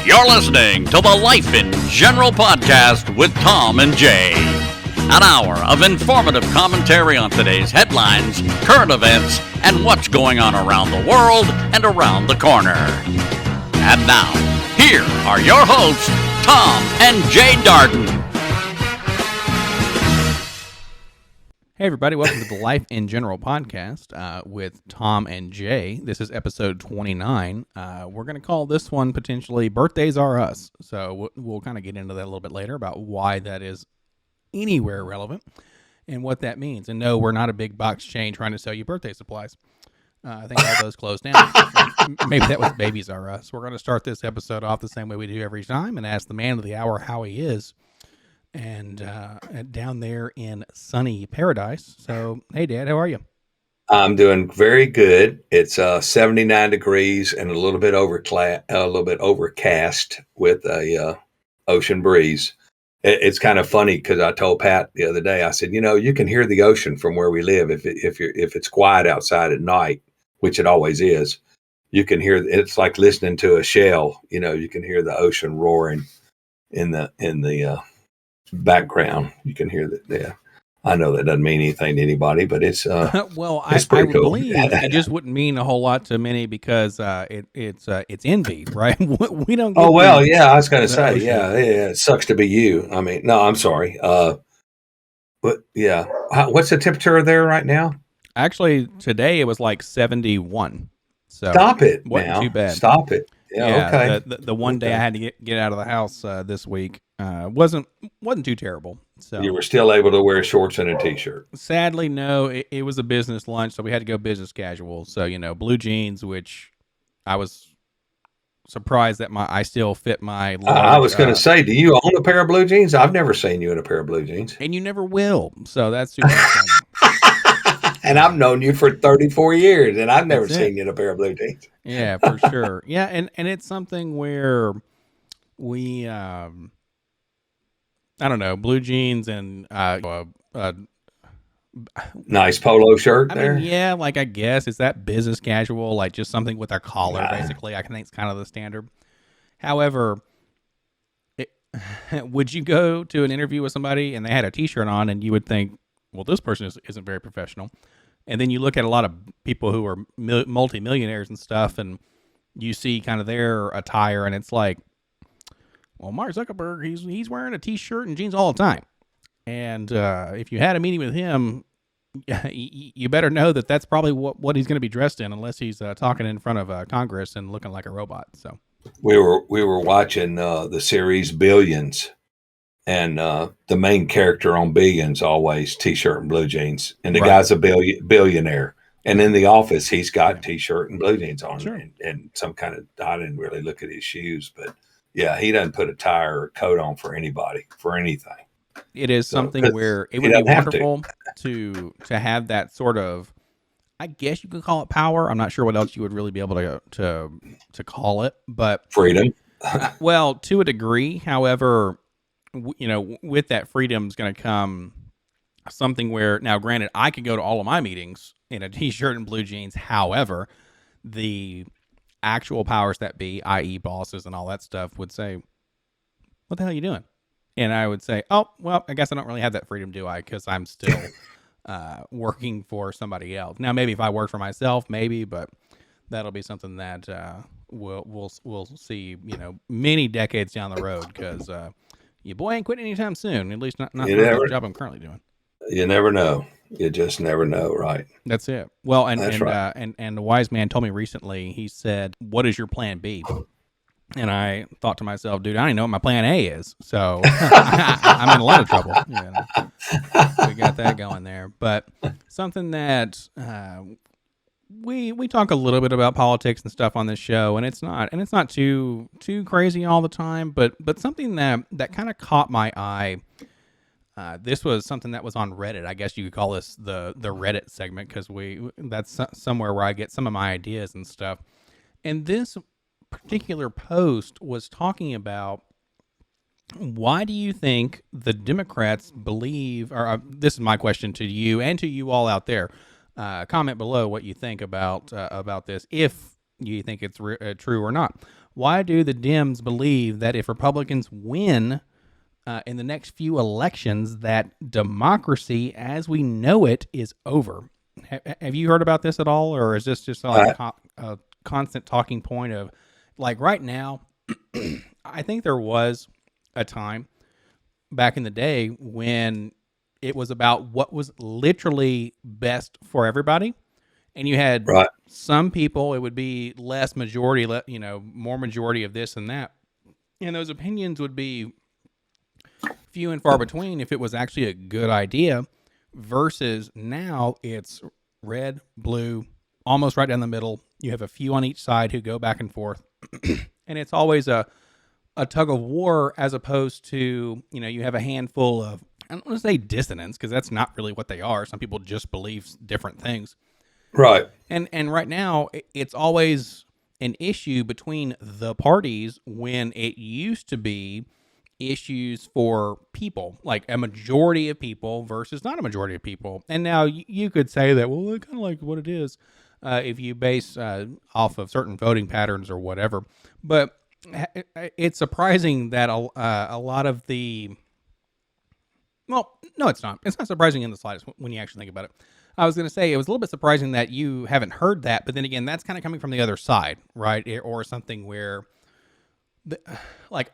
You're listening to the Life in General podcast with Tom and Jay. An hour of informative commentary on today's headlines, current events, and what's going on around the world and around the corner. And now, here are your hosts, Tom and Jay Darden. Hey everybody, welcome to the Life in General podcast with Tom and Jay. This is episode 29. We're going to call this one potentially Birthdays Are Us. So we'll kind of get into that a little bit later about why that is anywhere relevant and what that means. And no, we're not a big box chain trying to sell you birthday supplies. I think all those closed down. Maybe that was Babies Are Us. We're going to start this episode off the same way we do every time and ask the man of the hour how he is. And down there in sunny paradise. So, hey, Dad, how are you? I'm doing very good. It's 79 degrees and a little bit overcast with a ocean breeze. It's kind of funny because I told Pat the other day. I said, you can hear the ocean from where we live if it's quiet outside at night, which it always is. You can hear. It's like listening to a shell. You can hear the ocean roaring in the background. You can hear that. Yeah, I know that doesn't mean anything to anybody, but it's well, it's I cool. believe it just wouldn't mean a whole lot to many because it's envy, right? We don't. Get I was going to say, yeah, it sucks to be you. I mean, no, I'm sorry. But yeah, what's the temperature there right now? Actually, today it was like 71. So stop it wasn't now. Too bad. Stop it. Yeah, okay. The one day I had to get out of the house this week wasn't too terrible. So you were still able to wear shorts and a t-shirt. Sadly, no. It was a business lunch, so we had to go business casual. So blue jeans, which I was surprised that I still fit my. Large, I was going to say, do you own a pair of blue jeans? I've never seen you in a pair of blue jeans, and you never will. So that's super funny. And I've known you for 34 years, and I've never seen you in a pair of blue jeans. Yeah, for sure. Yeah, and it's something where we, I don't know, blue jeans and nice polo shirt there. I mean, yeah, like I guess is that business casual, like just something with a collar, basically. I think it's kind of the standard. However, would you go to an interview with somebody and they had a t-shirt on, and you would think, well, this person isn't very professional. And then you look at a lot of people who are multimillionaires and stuff, and you see kind of their attire, and it's like, well, Mark Zuckerberg, he's wearing a t-shirt and jeans all the time. And if you had a meeting with him, you better know that that's probably what he's going to be dressed in, unless he's talking in front of Congress and looking like a robot. So we were watching the series Billions. And the main character on Billions always t-shirt and blue jeans, and the guy's a billionaire. And in the office, he's got t-shirt and blue jeans on, and some kind of. I didn't really look at his shoes, but yeah, he doesn't put a tie or a coat on for anybody for anything. It is something where it would be wonderful to have that sort of. I guess you could call it power. I'm not sure what else you would really be able to call it, but freedom. Well, to a degree, however. With that freedom is going to come something where, now granted, I could go to all of my meetings in a t-shirt and blue jeans. However, the actual powers that be, i.e. bosses and all that stuff, would say, what the hell are you doing? And I would say, oh, well, I guess I don't really have that freedom, do I? Because I'm still working for somebody else. Now, maybe if I work for myself, maybe, but that'll be something that we'll see, many decades down the road, because your boy ain't quitting anytime soon. At least not the job I'm currently doing. You never know. You just never know, right? That's it. Well, and right. And the wise man told me recently. He said, "What is your plan B?" And I thought to myself, dude, I don't even know what my plan A is. So I'm in a lot of trouble. We got that going there. But something that we talk a little bit about politics and stuff on this show, and it's not too crazy all the time, but something that kind of caught my eye. This was something that was on Reddit. I guess you could call this the Reddit segment, because that's somewhere where I get some of my ideas and stuff. And this particular post was talking about, why do you think the Democrats believe, or this is my question to you and to you all out there. Comment below what you think about this, if you think it's true or not. Why do the Dems believe that if Republicans win in the next few elections, that democracy as we know it is over? Have you heard about this at all, or is this just like a constant talking point of, like, right now? I think there was a time back in the day when it was about what was literally best for everybody, and you had Right. some people, it would be less majority, more majority of this and that, and those opinions would be few and far between if it was actually a good idea, versus now it's red, blue, almost right down the middle. You have a few on each side who go back and forth, and it's always a tug of war, as opposed to, you have a handful of, I don't want to say dissonance, because that's not really what they are. Some people just believe different things. Right. And right now, it's always an issue between the parties, when it used to be issues for people, like a majority of people versus not a majority of people. And now you could say that, well, it's kind of like what it is if you base off of certain voting patterns or whatever. But it's surprising that a lot of the, well, no, it's not. It's not surprising in the slightest when you actually think about it. I was going to say it was a little bit surprising that you haven't heard that, but then again, that's kind of coming from the other side, right? Or something where, like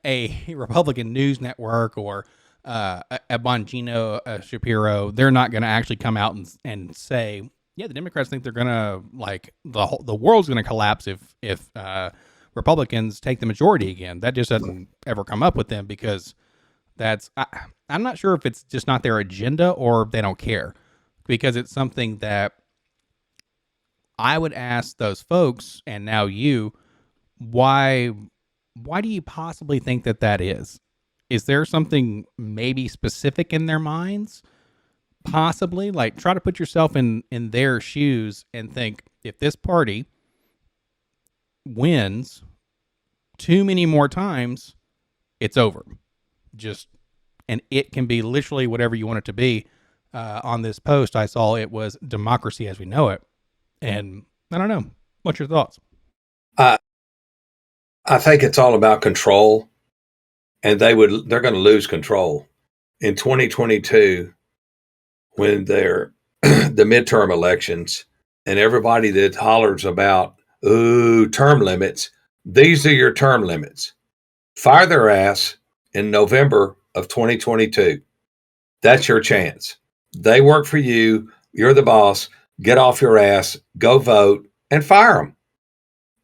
a Republican news network or a Bongino Shapiro, they're not going to actually come out and say, yeah, the Democrats think they're going to, like, the world's going to collapse if Republicans take the majority again. That just doesn't ever come up with them, because I'm not sure if it's just not their agenda or they don't care, because it's something that I would ask those folks, and now you, why do you possibly think that is? Is there something maybe specific in their minds? Possibly, like, try to put yourself in their shoes and think, if this party wins too many more times, it's over. And it can be literally whatever you want it to be. On this post, I saw it was democracy as we know it. And I don't know. What's your thoughts? I think it's all about control, and they're going to lose control in 2022 when they're the midterm elections, and everybody that hollers about, ooh, term limits. These are your term limits. Fire their ass in November of 2022. That's your chance. They work for you. You're the boss. Get off your ass, go vote, and fire them.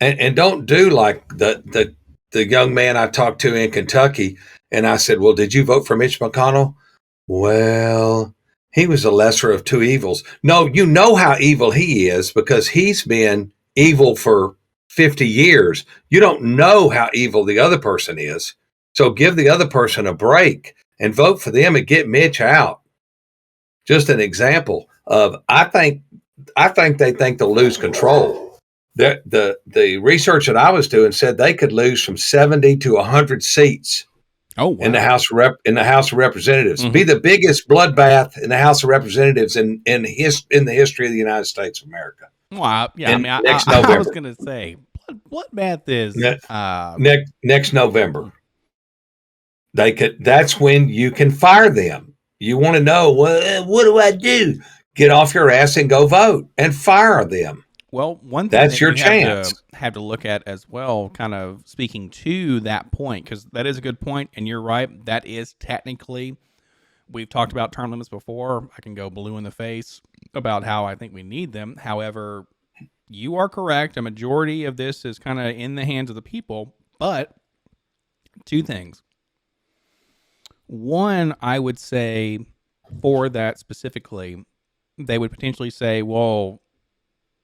And don't do like the young man I talked to in Kentucky. And I said, well, did you vote for Mitch McConnell? Well, he was the lesser of two evils. No, you know how evil he is, because he's been evil for 50 years. You don't know how evil the other person is. So give the other person a break and vote for them and get Mitch out. Just an example of, I think they think they'll lose control. The research that I was doing said they could lose from 70 to 100 seats. Oh, wow. In the House of Representatives, be the biggest bloodbath in the House of Representatives in the history of the United States of America. Well, yeah, I was going to say bloodbath is next November. That's when you can fire them. You want to know, well, what do I do? Get off your ass and go vote and fire them. Well, one thing that's your chance. Have to look at as well, kind of speaking to that point, because that is a good point, and you're right. That is technically, we've talked about term limits before. I can go blue in the face about how I think we need them. However, you are correct. A majority of this is kind of in the hands of the people. But two things. One, I would say for that specifically, they would potentially say, well,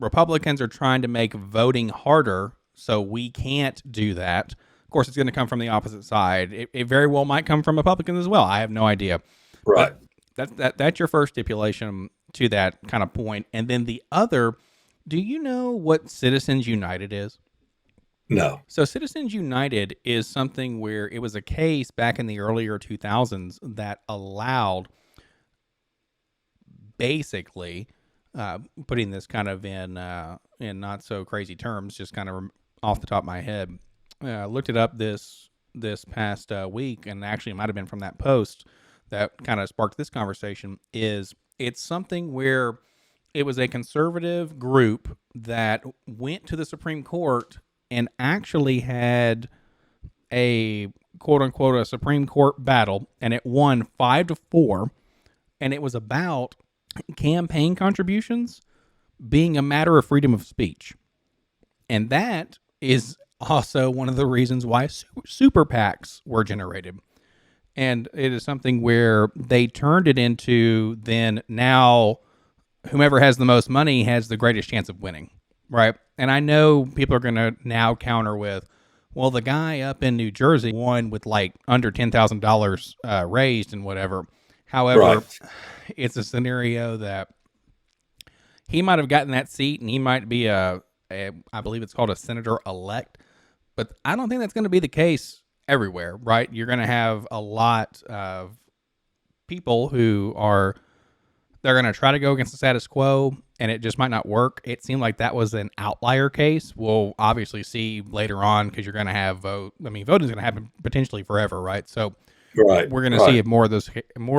Republicans are trying to make voting harder, so we can't do that. Of course, it's going to come from the opposite side. It very well might come from Republicans as well. I have no idea. Right. But that's your first stipulation to that kind of point. And then the other, do you know what Citizens United is? No. So Citizens United is something where it was a case back in the earlier 2000s that allowed, basically, putting this kind of in not so crazy terms, just kind of off the top of my head, looked it up this past week, and actually it might have been from that post that kind of sparked this conversation. It's something where it was a conservative group that went to the Supreme Court and actually had a quote unquote a Supreme Court battle, and it won 5-4, and it was about campaign contributions being a matter of freedom of speech. And that is also one of the reasons why super PACs were generated. And it is something where they turned it into then now whomever has the most money has the greatest chance of winning, right? And I know people are going to now counter with, well, the guy up in New Jersey won with like under $10,000 raised and whatever. However, Right. It's a scenario that he might have gotten that seat and he might be I believe it's called a senator elect, but I don't think that's going to be the case everywhere, right? You're going to have a lot of people who they're going to try to go against the status quo, and it just might not work. It seemed like that was an outlier case. We'll obviously see later on, because you're going to have voting is going to happen potentially forever, right? So Right. we're going to see if more of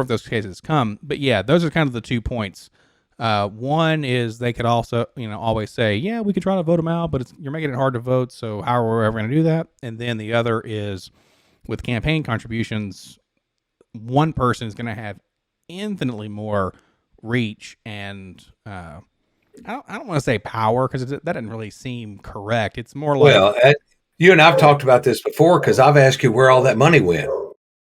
those cases come. But yeah, those are kind of the 2 points. One is they could also, always say, yeah, we could try to vote them out, but you're making it hard to vote. So how are we ever going to do that? And then the other is with campaign contributions, one person is going to have infinitely more reach and I don't want to say power, because that doesn't really seem correct. It's more like, Well, you and I've talked about this before, because I've asked you where all that money went.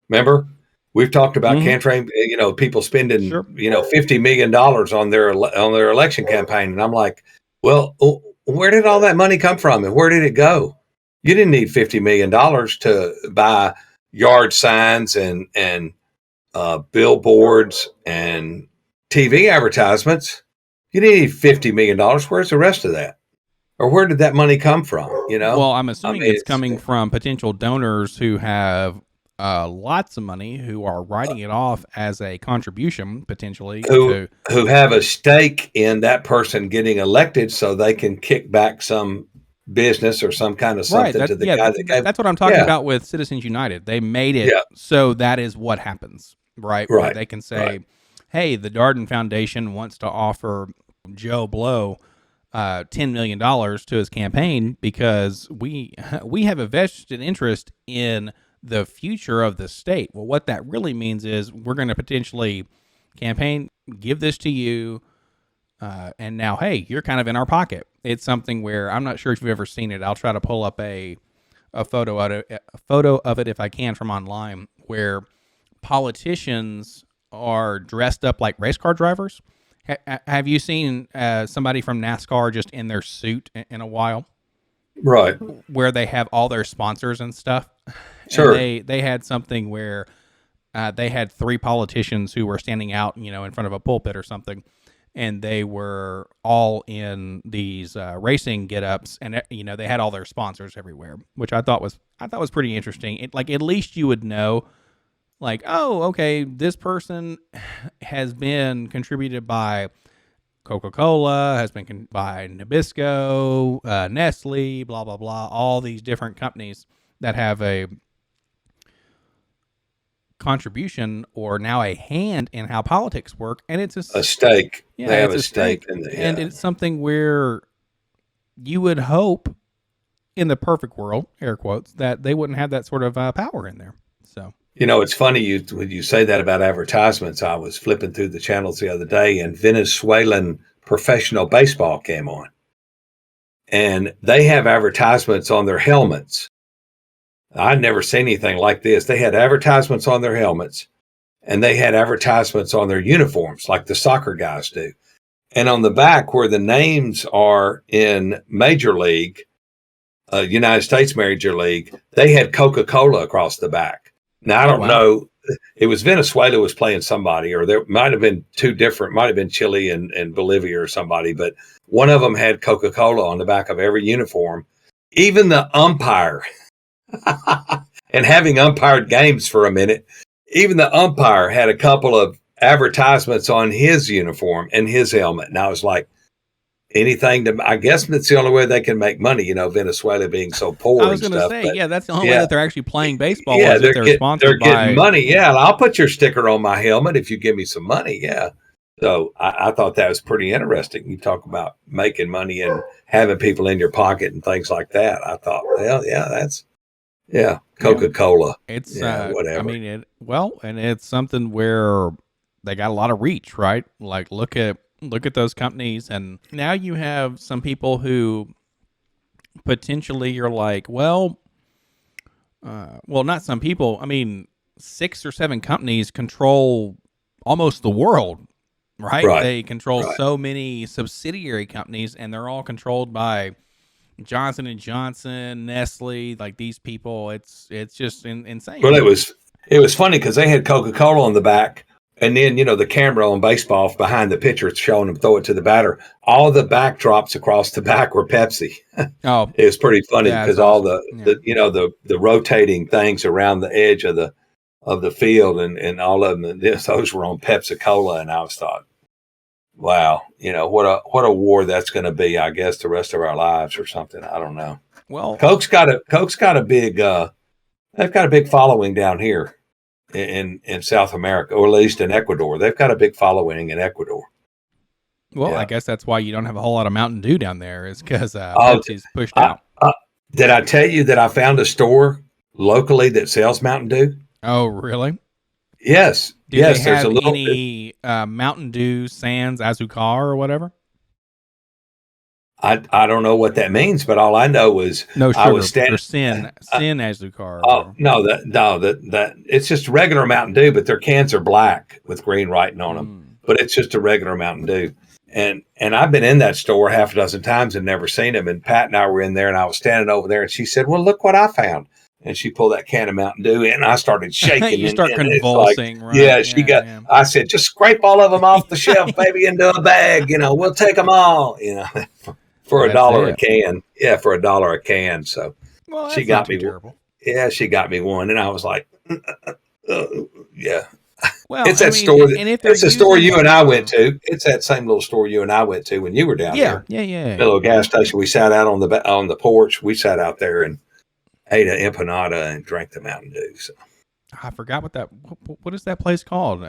Remember, we've talked about campaign, people spending, Sure. $50 million on their election campaign, and I'm like, well, where did all that money come from, and where did it go? You didn't need $50 million to buy yard signs and billboards and TV advertisements. You didn't need $50 million. Where's the rest of that? Or where did that money come from? Well, I'm assuming it's coming from potential donors who have lots of money, who are writing it off as a contribution, potentially. Who have a stake in that person getting elected, so they can kick back some business or some kind of something to the guy that gave. That's what I'm talking about with Citizens United. They made it so that is what happens, right? Where they can say, hey, the Darden Foundation wants to offer Joe Blow $10 million to his campaign because we have a vested interest in the future of the state. Well, what that really means is we're going to potentially campaign, give this to you, and now, hey, you're kind of in our pocket. It's something where I'm not sure if you've ever seen it. I'll try to pull up a photo of it if I can from online, where politicians are dressed up like race car drivers. Have you seen somebody from NASCAR just in their suit in a while? Right. Where they have all their sponsors and stuff. Sure. And they had something where they had 3 politicians who were standing out, in front of a pulpit or something, and they were all in these racing get-ups, and they had all their sponsors everywhere, which I thought was pretty interesting. At least you would know, like, oh, okay, this person has been contributed by Coca-Cola, has been by Nabisco, Nestle, blah, blah, blah, all these different companies that have a contribution or now a hand in how politics work. And it's a stake. Yeah, they have a stake. And it's something where you would hope, in the perfect world, air quotes, that they wouldn't have that sort of power in there. So, it's funny when you say that about advertisements. I was flipping through the channels the other day, and Venezuelan professional baseball came on, and they have advertisements on their helmets. I'd never seen anything like this. They had advertisements on their helmets, and they had advertisements on their uniforms, like the soccer guys do. And on the back, where the names are in Major League, United States Major League, they had Coca-Cola across the back. Now, I don't know. It was Venezuela was playing somebody, or there might have been 2 different, might have been Chile and Bolivia or somebody, but one of them had Coca-Cola on the back of every uniform. Even the umpire, and having umpired games for a minute, even the umpire had a couple of advertisements on his uniform and his helmet. And I was like, anything to, I guess that's the only way they can make money, Venezuela being so poor I was and going to stuff. say, But yeah, that's the only way yeah, that they're actually playing baseball yeah, is if they're they're sponsored getting by money. Yeah. And I'll put your sticker on my helmet if you give me some money. Yeah. So I thought that was pretty interesting. You talk about making money and having people in your pocket and things like that. I thought, well, yeah, Yeah. Coca-Cola. It's Yeah, I whatever. mean and it's something where they got a lot of reach, right? Like look at those companies, and now you have some people who potentially you're like, well, not some people. I mean, 6 or 7 companies control almost the world, right? Right. They control Right. so many subsidiary companies, and they're all controlled by Johnson and Johnson, Nestle, like these people. It's just insane. Well, it was funny because they had Coca-Cola on the back, and then the camera on baseball behind the pitcher showing them throw it to the batter. All the backdrops across the back were Pepsi. Oh, It was pretty funny yeah, because that's all awesome. Yeah. the rotating things around the edge of the field and all of them, those were on Pepsi Cola, and I was thought, wow, what a war that's going to be. I guess the rest of our lives or something. I don't know. Well, Coke's got a big they've got a big following down here in South America, or at least in Ecuador. They've got a big following in Ecuador. I Yeah. guess that's why you don't have a whole lot of Mountain Dew down there, is because Oh, Pepsi's pushed I, out. did I tell you that I found a store locally that sells Mountain Dew? Oh, really? Yes. Do they Yes. There's a have little. any Mountain Dew Sans Azucar or whatever? I don't know what that means, but all I know is No I sugar was standing. or Sin Azucar or Oh whatever. no, that it's just regular Mountain Dew, but their cans are black with green writing on them. But it's just a regular Mountain Dew. And I've been in that store half a dozen times and never seen them. And Pat and I were in there, and I was standing over there, and she said, "Well, look what I found." And she pulled that can of Mountain Dew, and I started shaking. You start and it's convulsing, right? Yeah, I said, "Just scrape all of them off the shelf, baby, into a bag. We'll take them all. For That's $1 a it. can. Yeah, for $1 a can. So Well, she that's not got too me. terrible. Yeah, she got me one, and I was like, yeah. Well, It's I that mean, store. and if they're It's the store using you and I went to. It's that same little store you and I went to when you were down yeah, here. yeah. The little gas station. We sat out on the porch. We sat out there and ate an empanada and drank the Mountain Dew. So I forgot what is that place called?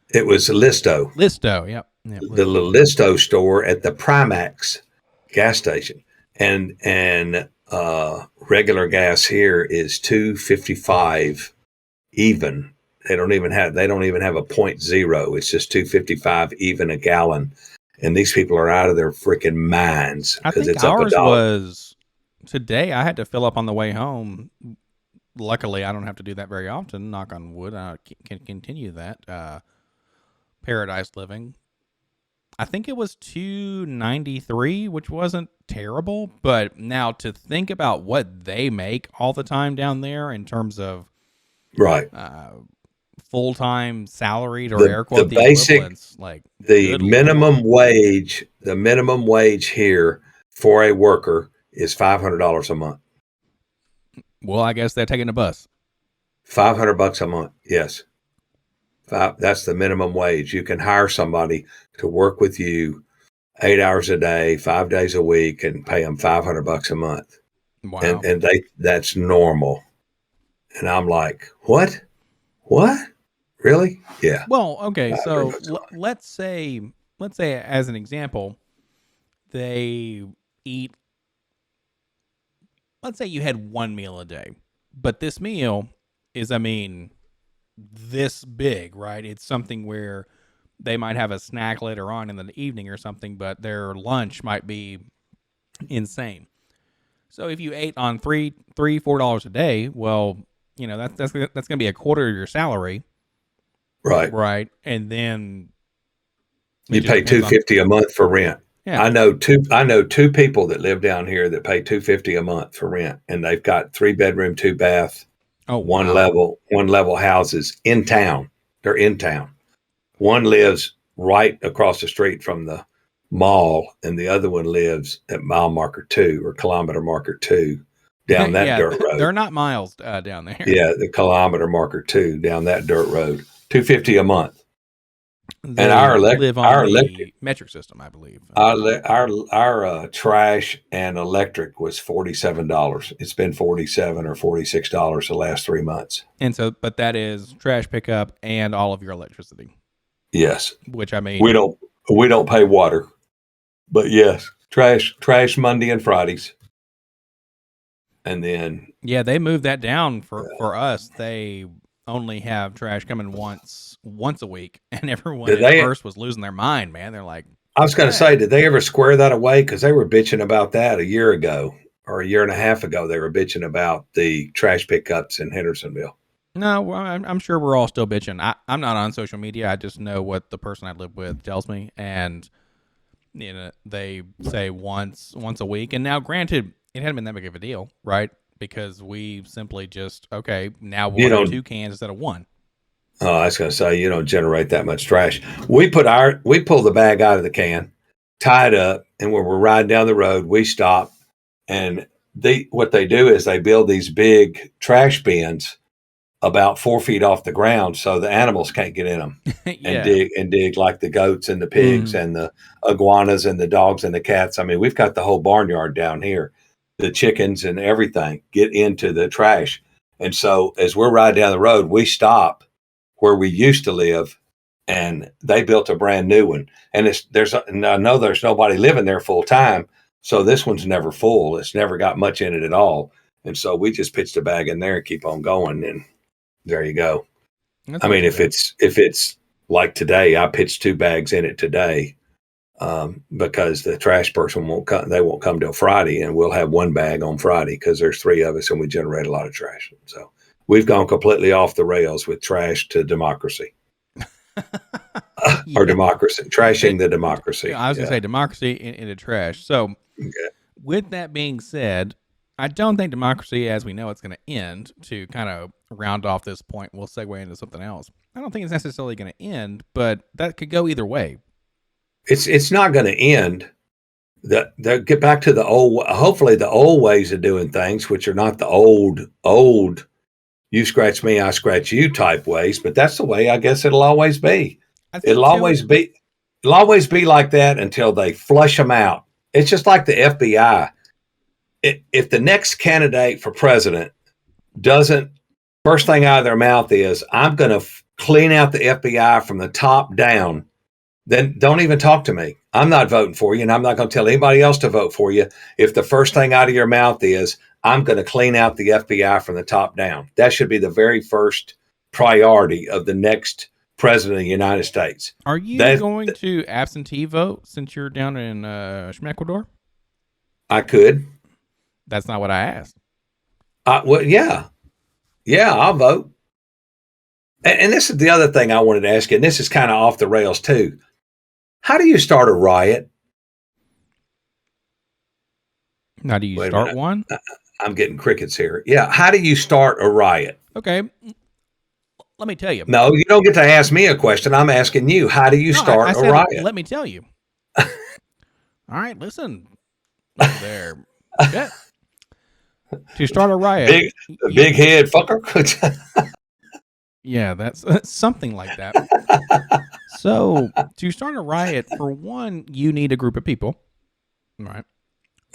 it was Listo, Listo. Yep. the little Listo store at the Primax gas station, and regular gas here is $2.55 even. They don't even have a .0. It's just $2.55 even a gallon, and these people are out of their freaking minds I because think it's up ours $1. was today. I had to fill up on the way home. Luckily, I don't have to do that very often. Knock on wood. I can continue that paradise living. I think it was $2.93, which wasn't terrible. But now to think about what they make all the time down there in terms of Right. Full-time salaried or air quote the basic equivalents, like the good minimum Lord. wage here for a worker is $500 a month. Well, I guess they're taking a bus. $500 a month. Yes. That's the minimum wage. You can hire somebody to work with you 8 hours a day, 5 days a week, and pay them $500 a month. Wow. And that's normal. And I'm like, what? Really? Yeah. Well, okay. So let's say as an example, they eat. Let's say you had one meal a day, but this meal is, I mean, this big, right? It's something where they might have a snack later on in the evening or something, but their lunch might be insane. So if you ate on $4 a day, well, that's going to be a quarter of your salary, Right. And then You pay $250 a month for rent. Yeah. I know two people that live down here that pay $250 a month for rent, and they've got 3-bedroom, 2-bath, one level houses in town. They're in town. One lives right across the street from the mall, and the other one lives at mile marker 2 or kilometer marker 2 down that dirt road. They're not miles down there. Yeah, the kilometer marker 2 down that dirt road. $250 a month. And They live on the metric system, I believe. our trash and electric was $47. It's been $47 or $46 the last 3 months. And so, but that is trash pickup and all of your electricity, Yes, which I mean, we don't pay water, but yes, trash Monday and Fridays, and then yeah, they moved that down for us. They only have trash coming once a week, and everyone did at they? first was losing their mind, man. They're like, I was going to "Hey, say, did they ever square that away? Because they were bitching about that a year ago or a year and a half ago. They were bitching about the trash pickups in Hendersonville. no, well, I'm sure we're all still bitching. I'm not on social media. I just know what the person I live with tells me, and they say once a week. And now, granted, it hadn't been that big of a deal, right? Because we simply just now we'll You have don't. 2 cans instead of 1. Oh, I was going to say you don't generate that much trash. We pull the bag out of the can, tie it up, and when we're riding down the road, we stop. And what they do is they build these big trash bins about 4 feet off the ground, so the animals can't get in them and Yeah. dig like the goats and the pigs Mm. and the iguanas and the dogs and the cats. I mean, we've got the whole barnyard down here. The chickens and everything get into the trash. And so as we're riding down the road, we stop where we used to live, and they built a brand new one. And and I know there's nobody living there full time, so this one's never full. It's never got much in it at all. And so we just pitched a bag in there and keep on going, and there you go. That's I not mean, too if bad. it's like today, I pitched 2 bags in it today, because the trash person won't come. They won't come till Friday, and we'll have 1 bag on Friday because there's 3 of us and we generate a lot of trash. So we've gone completely off the rails with trash to democracy, or Yeah. democracy, trashing the democracy. I was gonna Yeah. say democracy into trash. So, Okay. with that being said, I don't think democracy, as we know, it's going to end. To kind of round off this point, we'll segue into something else. I don't think it's necessarily going to end, but that could go either way. It's not going to end. The get back to the old. Hopefully, the old ways of doing things, which are not the old. You scratch me, I scratch you type ways, but that's the way I guess it'll always be. I think It'll too. always be it'll always be like that until they flush them out. It's just like the FBI. If the next candidate for president doesn't, first thing out of their mouth is, I'm going to clean out the FBI from the top down, then don't even talk to me. I'm not voting for you, and I'm not going to tell anybody else to vote for you if the first thing out of your mouth is, I'm going to clean out the FBI from the top down. That should be the very first priority of the next president of the United States. Are you That going to absentee vote since you're down in Ecuador? I could. That's not what I asked. Well, yeah, I'll vote. And this is the other thing I wanted to ask you, and this is kind of off the rails too. How do you start a riot? Now, do you Wait a start minute. one? I'm getting crickets here. Yeah. How do you start a riot? Okay, let me tell you. No, you don't get to ask me a question. I'm asking you. How do you No, start I a said, riot? let me tell you. All right, listen over there. Okay. To start a riot, Big head fucker. yeah, that's something like that. So, to start a riot, for one, you need a group of people, right?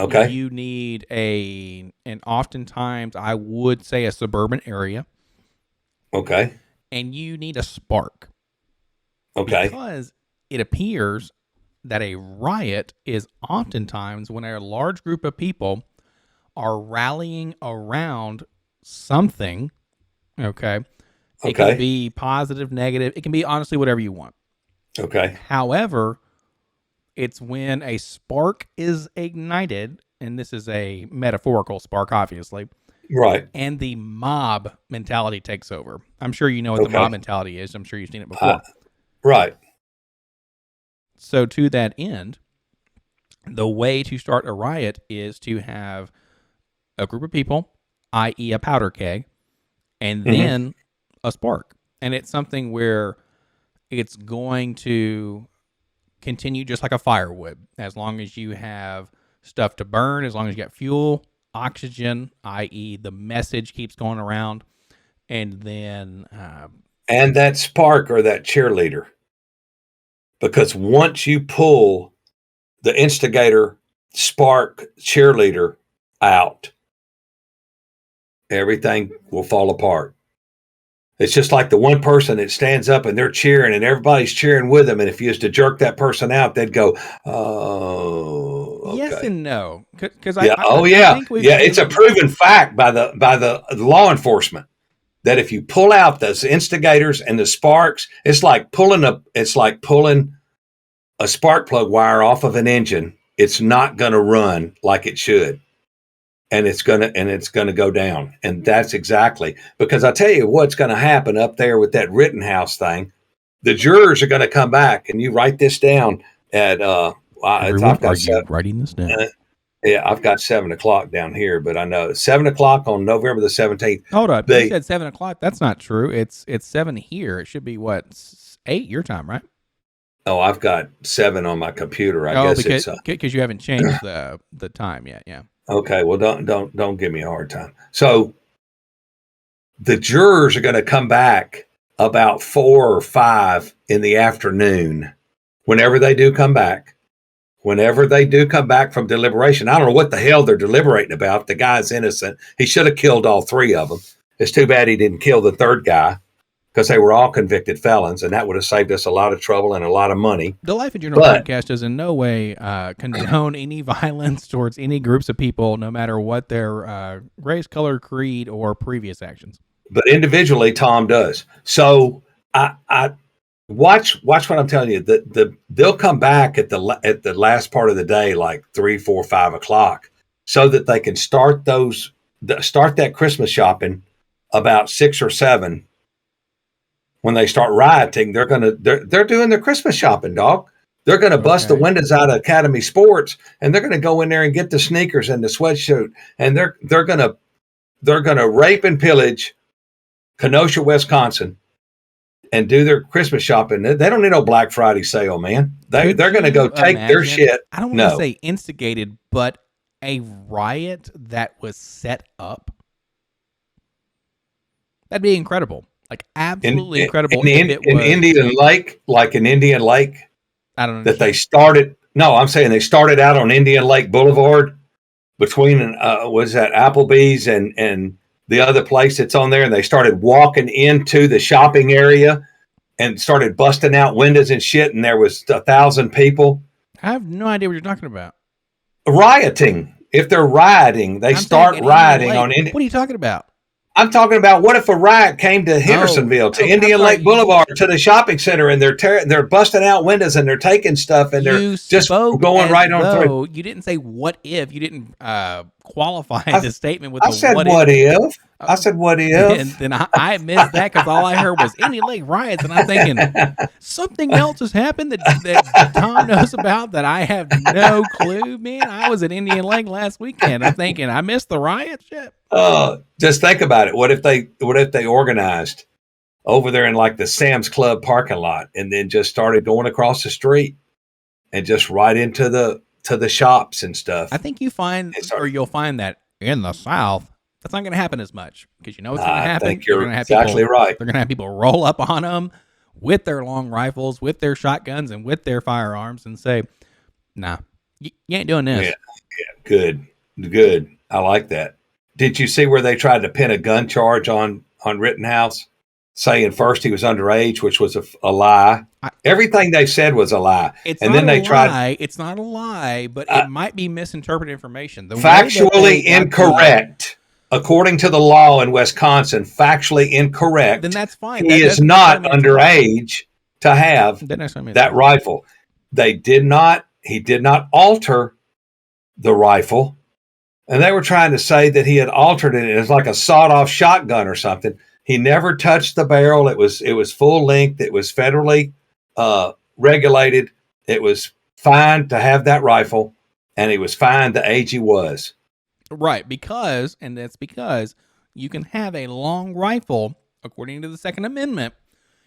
Okay. You need and oftentimes I would say a suburban area, Okay. and you need a spark. Okay. Because it appears that a riot is oftentimes when a large group of people are rallying around something. Okay. It can Okay. be positive, negative. It can be honestly whatever you want. Okay. However, it's when a spark is ignited, and this is a metaphorical spark, obviously, Right. and the mob mentality takes over. I'm sure you know what the Okay. mob mentality is. I'm sure you've seen it before. Right. So, to that end, the way to start a riot is to have a group of people, i.e., a powder keg, and then a spark. And it's something where it's going to continue just like a fire would, as long as you have stuff to burn, as long as you got fuel, oxygen, i.e., the message keeps going around, and then And that spark or that cheerleader because once you pull the instigator, spark, cheerleader out, everything will fall apart. It's just like the one person that stands up and they're cheering and everybody's cheering with them. And if you used to jerk that person out, they'd go, "Oh, okay." Yes and no, because Yeah. I think we've Yeah. It's a proven fact by the law enforcement that if you pull out those instigators and the sparks, it's like pulling a spark plug wire off of an engine. It's not going to run like it should. And it's gonna go down. And that's exactly, because I tell you what's gonna happen up there with that Rittenhouse thing. The jurors are gonna come back, and you write this down at Everyone, are you writing this down? Yeah, I've got 7:00 down here, but I know 7:00 on November the 17th. Hold up, you said 7:00. That's not true. It's 7 here. It should be what, 8 your time, right? Oh, I've got 7 on my computer. I guess because you haven't changed the time yet. Yeah. Okay, well, don't give me a hard time. So the jurors are going to come back about 4 or 5 in the afternoon. Whenever they do come back from deliberation, I don't know what the hell they're deliberating about. The guy's innocent. He should have killed all 3 of them. It's too bad he didn't kill the third guy, because they were all convicted felons, and that would have saved us a lot of trouble and a lot of money. The Life in General podcast does in no way condone any violence towards any groups of people, no matter what their race, color, creed, or previous actions. But individually, Tom does. So I watch what I'm telling you. They'll come back at the last part of the day, like 3, 4, 5 o'clock, so that they can start that Christmas shopping about 6 or 7. When they start rioting, they're doing their Christmas shopping, dog. They're going to bust the windows out of Academy Sports, and they're going to go in there and get the sneakers and the sweatshirt, and they're going to rape and pillage Kenosha, Wisconsin, and do their Christmas shopping. They don't need no Black Friday sale, man. They're going to go take their shit. I don't want to say instigated, but a riot that was set up. That'd be incredible. Like, absolutely incredible. In Indian Lake, like in Indian Lake, I don't know that they started. No, I'm saying they started out on Indian Lake Boulevard between was that Applebee's and the other place that's on there, and they started walking into the shopping area and started busting out windows and shit, and there was 1,000 people. I have no idea what you're talking about. Rioting. If they're rioting, they start rioting on Indian. What are you talking about? I'm talking about, what if a riot came to Hendersonville, to Indian Lake Boulevard, to the shopping center, and they're busting out windows and they're taking stuff and they're just going right on through. You didn't say what if. You didn't qualify the statement with I said what if. I said what if. And then I missed that because all I heard was Indian Lake riots, and I'm thinking something else has happened that Tom knows about that I have no clue. Man, I was at Indian Lake last weekend. I'm thinking I missed the riot shit. Just think about it. What if they organized over there in like the Sam's Club parking lot, and then just started going across the street and just right into the shops and stuff? I think you'll find that in the South, that's not going to happen as much, because you know what's going to happen. I think you're exactly right. They're going to have people roll up on them with their long rifles, with their shotguns, and with their firearms, and say, "Nah, you ain't doing this." Yeah, good. I like that. Did you see where they tried to pin a gun charge on Rittenhouse, saying first he was underage, which was a lie? Everything they said was a lie. It's not a lie, but it might be misinterpreted information. Factually incorrect. According to the law in Wisconsin, factually incorrect. Then that's fine. He is not underage to have that rifle. He did not alter the rifle. And they were trying to say that he had altered it. It was like a sawed-off shotgun or something. He never touched the barrel. It was full length. It was federally regulated. It was fine to have that rifle, and he was fine the age he was. Right, because you can have a long rifle, according to the Second Amendment.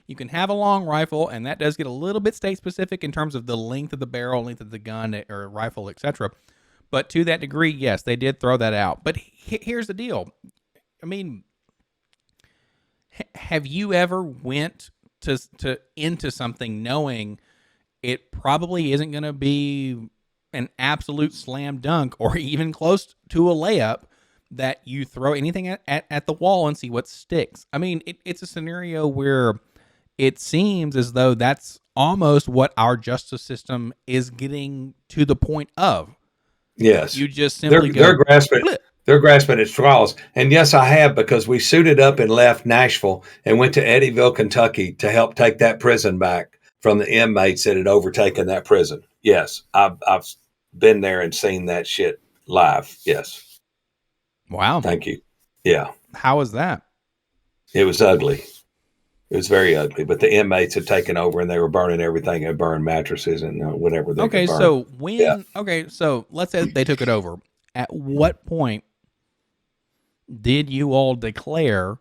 You can have a long rifle, and that does get a little bit state-specific in terms of the length of the barrel, length of the gun or rifle, etc. But to that degree, yes, they did throw that out. But here's the deal. I mean, have you ever went into something knowing it probably isn't going to be an absolute slam dunk or even close to a layup that you throw anything at the wall and see what sticks. I mean, it's a scenario where it seems as though that's almost what our justice system is getting to the point of. Yes. You just simply they're go, grasping "Blip." they're grasping at straws. And yes, I have, because we suited up and left Nashville and went to Eddyville, Kentucky to help take that prison back from the inmates that had overtaken that prison. Yes, I've been there and seen that shit live. Yes. Wow. Thank you. Yeah. How is that? It was ugly. It was very ugly. But the inmates had taken over and they were burning everything and burned mattresses and whatever they Okay, could burn. so Yeah. so let's say they took it over. At what point did you all declare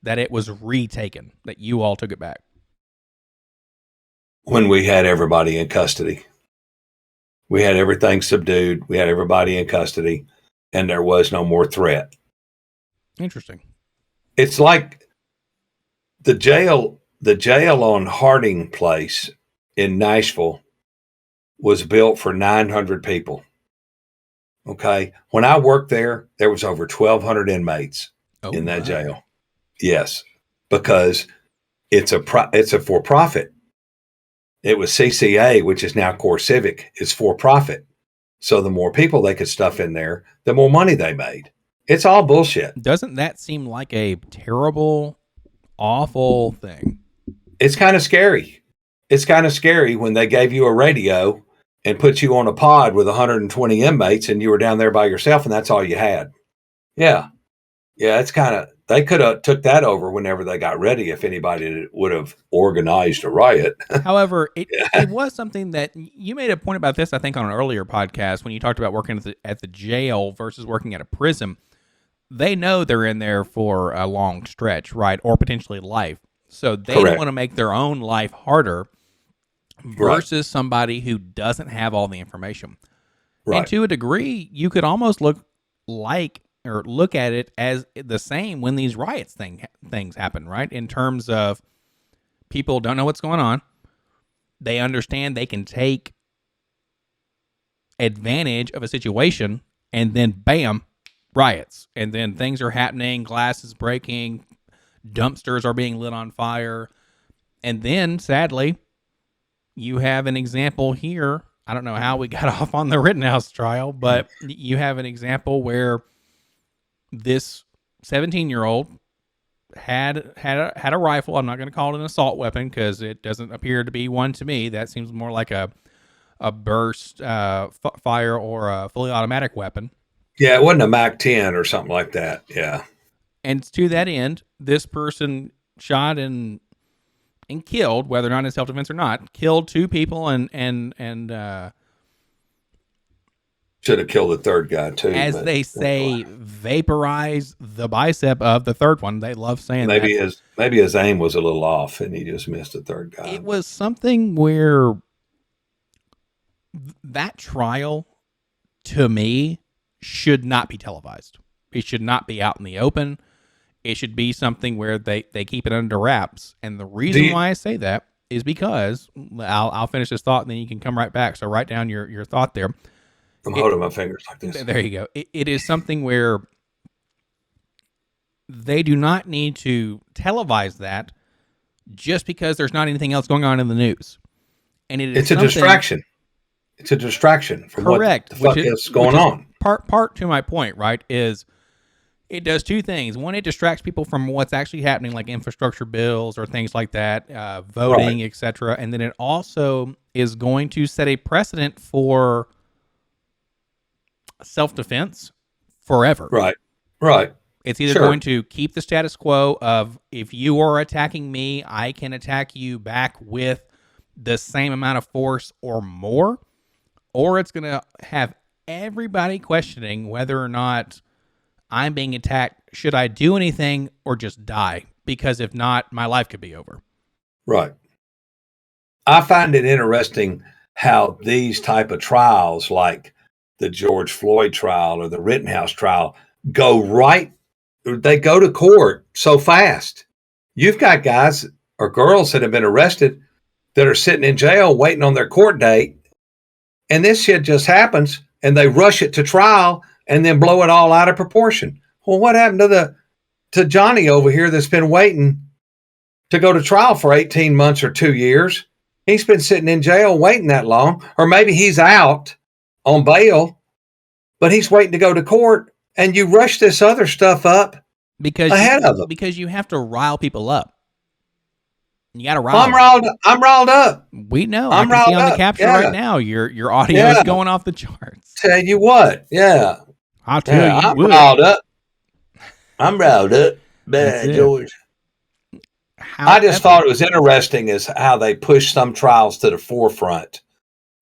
that it was retaken, that you all took it back? When we had everybody in custody. We had everything subdued. We had everybody in custody, and there was no more threat. Interesting. It's like the jail on Harding Place in Nashville was built for 900 people. Okay. When I worked there was over 1,200 inmates in that jail. Yes, because it's a for-profit. It was CCA, which is now Core Civic, is for profit. So the more people they could stuff in there, the more money they made. It's all bullshit. Doesn't that seem like a terrible, awful thing? It's kind of scary. It's kind of scary when they gave you a radio and put you on a pod with 120 inmates and you were down there by yourself and that's all you had. Yeah. Yeah, it's kind of, they could have took that over whenever they got ready if anybody would have organized a riot. However, it was something that you made a point about this, I think, on an earlier podcast when you talked about working at the jail versus working at a prison. They know they're in there for a long stretch, right? Or potentially life. So they don't want to make their own life harder versus somebody who doesn't have all the information. Right. And to a degree, you could almost look at it as the same when these riots things happen, right? In terms of people don't know what's going on. They understand they can take advantage of a situation and then bam, riots. And then things are happening, glasses breaking, dumpsters are being lit on fire. And then, sadly, you have an example here. I don't know how we got off on the Rittenhouse trial, but you have an example where this 17-year-old had a rifle. I'm not going to call it an assault weapon because it doesn't appear to be one to me. That seems more like a burst fire or a fully automatic weapon. Yeah, it wasn't a MAC-10 or something like that. Yeah. And to that end, this person shot and killed, whether or not in self-defense or not, killed two people and should have killed the third guy too. As they say, vaporize the bicep of the third one. They love saying that. Maybe his aim was a little off and he just missed the third guy. It was something where that trial, to me, should not be televised. It should not be out in the open. It should be something where they keep it under wraps. And the reason why I say that is because I'll finish this thought and then you can come right back. So write down your thought there. I'm holding my fingers like this. There you go. It is something where they do not need to televise that just because there's not anything else going on in the news. And it's a distraction. It's a distraction from what the fuck is going on. Part to my point, right, is it does two things. One, it distracts people from what's actually happening, like infrastructure bills or things like that, voting, etc. And then it also is going to set a precedent for self-defense forever. Right. It's either going to keep the status quo of if you are attacking me, I can attack you back with the same amount of force or more, or it's going to have everybody questioning whether or not I'm being attacked. Should I do anything or just die? Because if not, my life could be over. Right. I find it interesting how these type of trials, like the George Floyd trial or the Rittenhouse trial, they go to court so fast. You've got guys or girls that have been arrested that are sitting in jail waiting on their court date. And this shit just happens and they rush it to trial and then blow it all out of proportion. Well, what happened to Johnny over here that's been waiting to go to trial for 18 months or 2 years? He's been sitting in jail waiting that long, or maybe he's out on bail, but he's waiting to go to court, and you rush this other stuff up ahead of him. Because you have to rile people up. You got to rile. I'm riled up. We know. I'm I can see riled on the up. capture Yeah. right now. Your audio is going off the charts. Tell you what, yeah. I'll tell you. I'm riled up. I'm riled up. That's Man, it. George. However, I just thought it was interesting is how they push some trials to the forefront,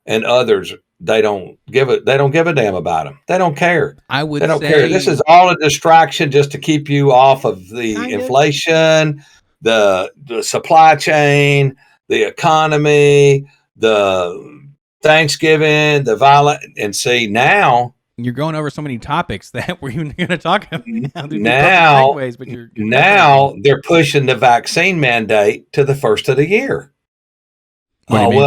and others they don't give a damn about them. They don't care. I would They don't say care. This is all a distraction just to keep you off of the Kind of. inflation, the supply chain, the economy, the Thanksgiving, the violent. And see now, you're going over so many topics that we're even going to talk about now. These Now- perfect segues, but you're now they're pushing the vaccine mandate to the first of the year. What do you mean?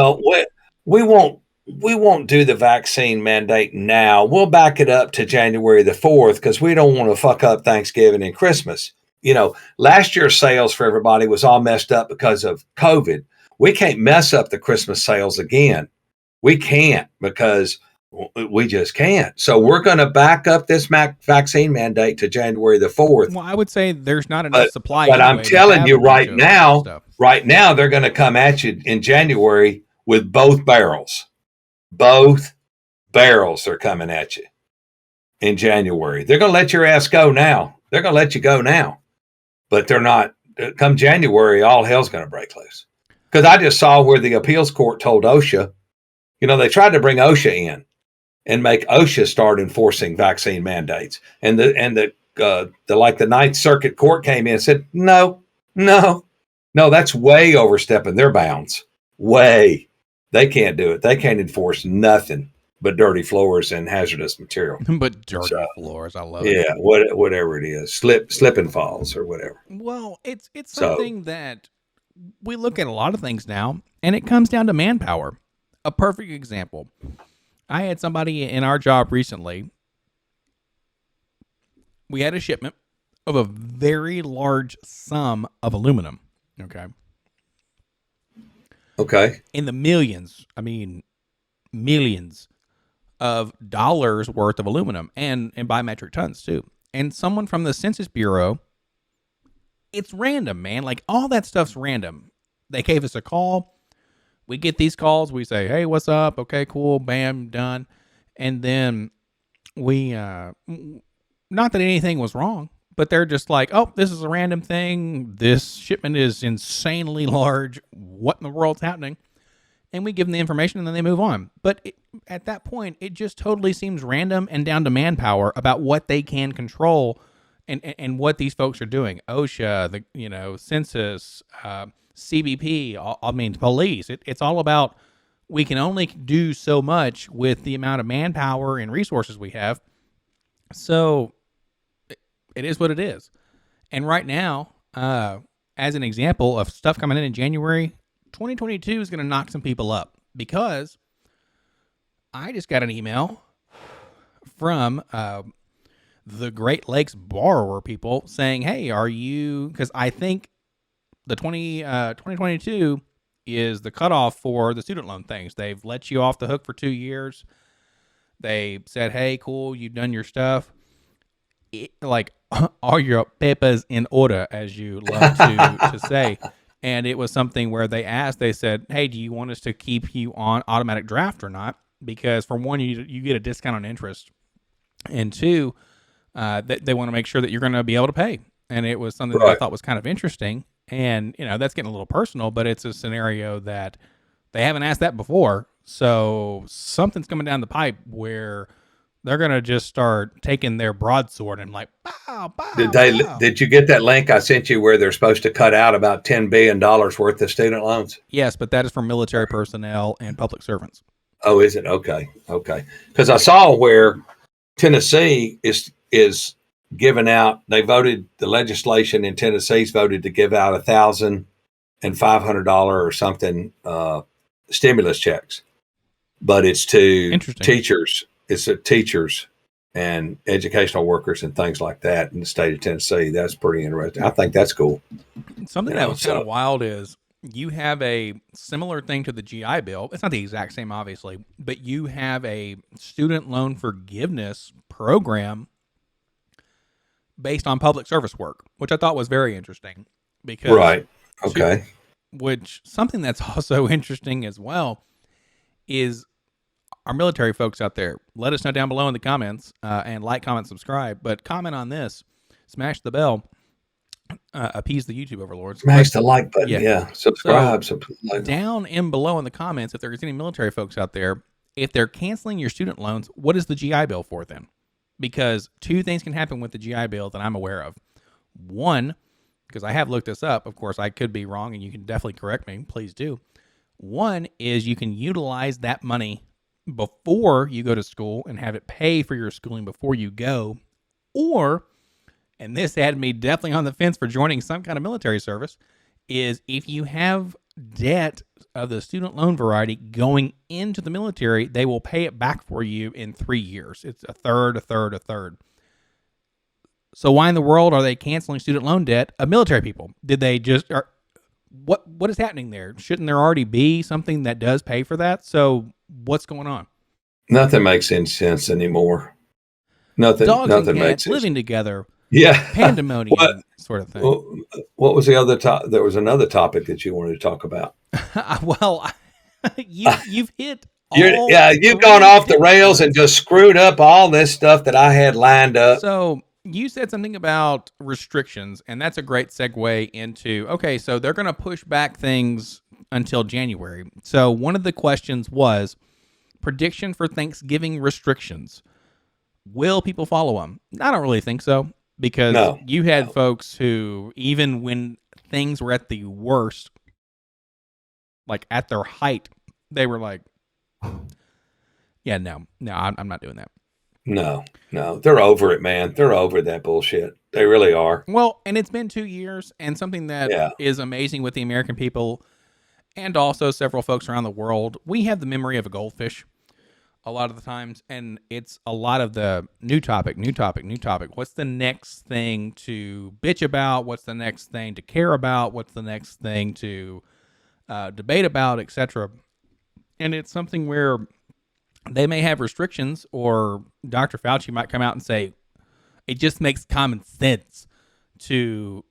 Well, we won't do the vaccine mandate now. We'll back it up to January the 4th because we don't want to fuck up Thanksgiving and Christmas. You know, last year's sales for everybody was all messed up because of COVID. We can't mess up the Christmas sales again. We can't because we just can't. So we're going to back up this vaccine mandate to January the 4th. Well, I would say there's not enough supply. But I'm anyway to telling have you a bunch of right stuff. now, they're going to come at you in January with both barrels. Both barrels are coming at you in January. They're going to let your ass go now. They're going to let you go now. But they're not. Come January, all hell's going to break loose. Because I just saw where the appeals court told OSHA, you know, they tried to bring OSHA in and make OSHA start enforcing vaccine mandates. And the Ninth Circuit Court came in and said, no, that's way overstepping their bounds. Way. They can't do it. They can't enforce nothing but dirty floors and hazardous material. But dirty floors, I love it. Yeah, whatever it is, slip and falls or whatever. Well, it's something that we look at a lot of things now, and it comes down to manpower. A perfect example. I had somebody in our job recently. We had a shipment of a very large sum of aluminum. Okay. In the millions. I mean, millions of dollars worth of aluminum and by metric tons too. And someone from the Census Bureau, it's random, man. Like all that stuff's random. They gave us a call. We get these calls. We say, hey, what's up? Okay, cool. Bam, done. And then we, not that anything was wrong, but they're just like, oh, this is a random thing. This shipment is insanely large. What in the world's happening? And we give them the information and then they move on. But at that point, it just totally seems random and down to manpower about what they can control and what these folks are doing. OSHA, the census, CBP, I mean, police. It's all about we can only do so much with the amount of manpower and resources we have. So it is what it is. And right now, as an example of stuff coming in January, 2022 is going to knock some people up because I just got an email from the Great Lakes borrower people saying, hey, are you, because I think the 2022 is the cutoff for the student loan things. They've let you off the hook for 2 years. They said, hey, cool, you've done your stuff. Are your papers in order, as you love to say. And it was something where they said, hey, do you want us to keep you on automatic draft or not? Because for one, you get a discount on interest. And two, they want to make sure that you're going to be able to pay. And it was something that I thought was kind of interesting. And, that's getting a little personal, but it's a scenario that they haven't asked that before. So something's coming down the pipe where they're going to just start taking their broadsword and bow. Did you get that link I sent you where they're supposed to cut out about $10 billion worth of student loans? Yes, but that is for military personnel and public servants. Oh, is it? Okay. Because I saw where Tennessee is giving out, the legislation in Tennessee's voted to give out $1,000 and $500 or something stimulus checks, but it's to teachers. It's to teachers and educational workers and things like that in the state of Tennessee. That's pretty interesting. I think that's cool. Something that was kind of wild is you have a similar thing to the GI Bill. It's not the exact same, obviously, but you have a student loan forgiveness program based on public service work, which I thought was very interesting. Because right. Okay. Which something that's also interesting as well is our military folks out there. Let us know down below in the comments and like, comment, subscribe. But comment on this, smash the bell, appease the YouTube overlords. Smash the like button. Yeah. Subscribe. So down in below in the comments, if there's any military folks out there, if they're canceling your student loans, what is the GI Bill for then? Because two things can happen with the GI Bill that I'm aware of. One, because I have looked this up, of course, I could be wrong, and you can definitely correct me. Please do. One is you can utilize that money before you go to school and have it pay for your schooling before you go. Or, and this had me definitely on the fence for joining some kind of military service, is if you have debt of the student loan variety going into the military, they will pay it back for you in 3 years. It's a third, a third, a third. So why in the world are they canceling student loan debt of military people? Did they just... What is happening there? Shouldn't there already be something that does pay for that? So what's going on? Nothing makes any sense anymore. Nothing and makes sense. Living together. Yeah. Pandemonium sort of thing. What was the other topic? There was another topic that you wanted to talk about. Well, you've hit you've gone off the rails and just screwed up all this stuff that I had lined up. So you said something about restrictions, and that's a great segue into, okay, so they're going to push back things until January. So one of the questions was prediction for Thanksgiving restrictions. Will people follow them? I don't really think so, because you had folks who, even when things were at the worst, like at their height, they were like, yeah, no, I'm not doing that. No, they're over it, man. They're over that bullshit. They really are. Well, and it's been 2 years, and something that is amazing with the American people and also several folks around the world, we have the memory of a goldfish a lot of the times, and it's a lot of the new topic. What's the next thing to bitch about? What's the next thing to care about? What's the next thing to debate about, etc.? And it's something where they may have restrictions, or Dr. Fauci might come out and say, it just makes common sense to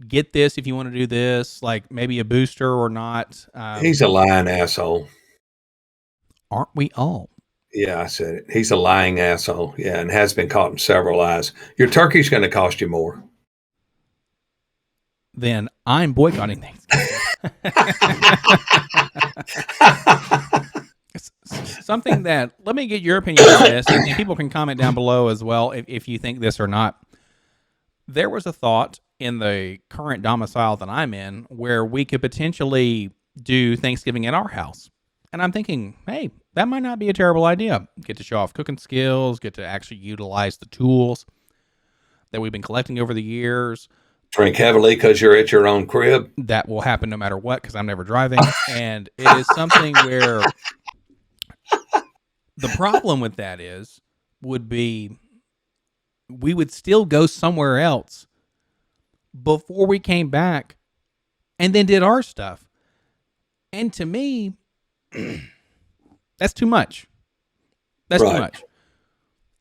get this if you want to do this, like maybe a booster or not. He's a lying asshole. Aren't we all? Yeah, I said it. He's a lying asshole. Yeah, and has been caught in several lies. Your turkey's going to cost you more. Then I'm boycotting Thanksgiving. Something that, let me get your opinion on this, and people can comment down below as well if you think this or not. There was a thought in the current domicile that I'm in where we could potentially do Thanksgiving at our house. And I'm thinking, hey, that might not be a terrible idea. Get to show off cooking skills, get to actually utilize the tools that we've been collecting over the years. Drink heavily because you're at your own crib. That will happen no matter what, because I'm never driving. And it is something where the problem with that would be we would still go somewhere else before we came back and then did our stuff. And to me, that's too much. That's too much.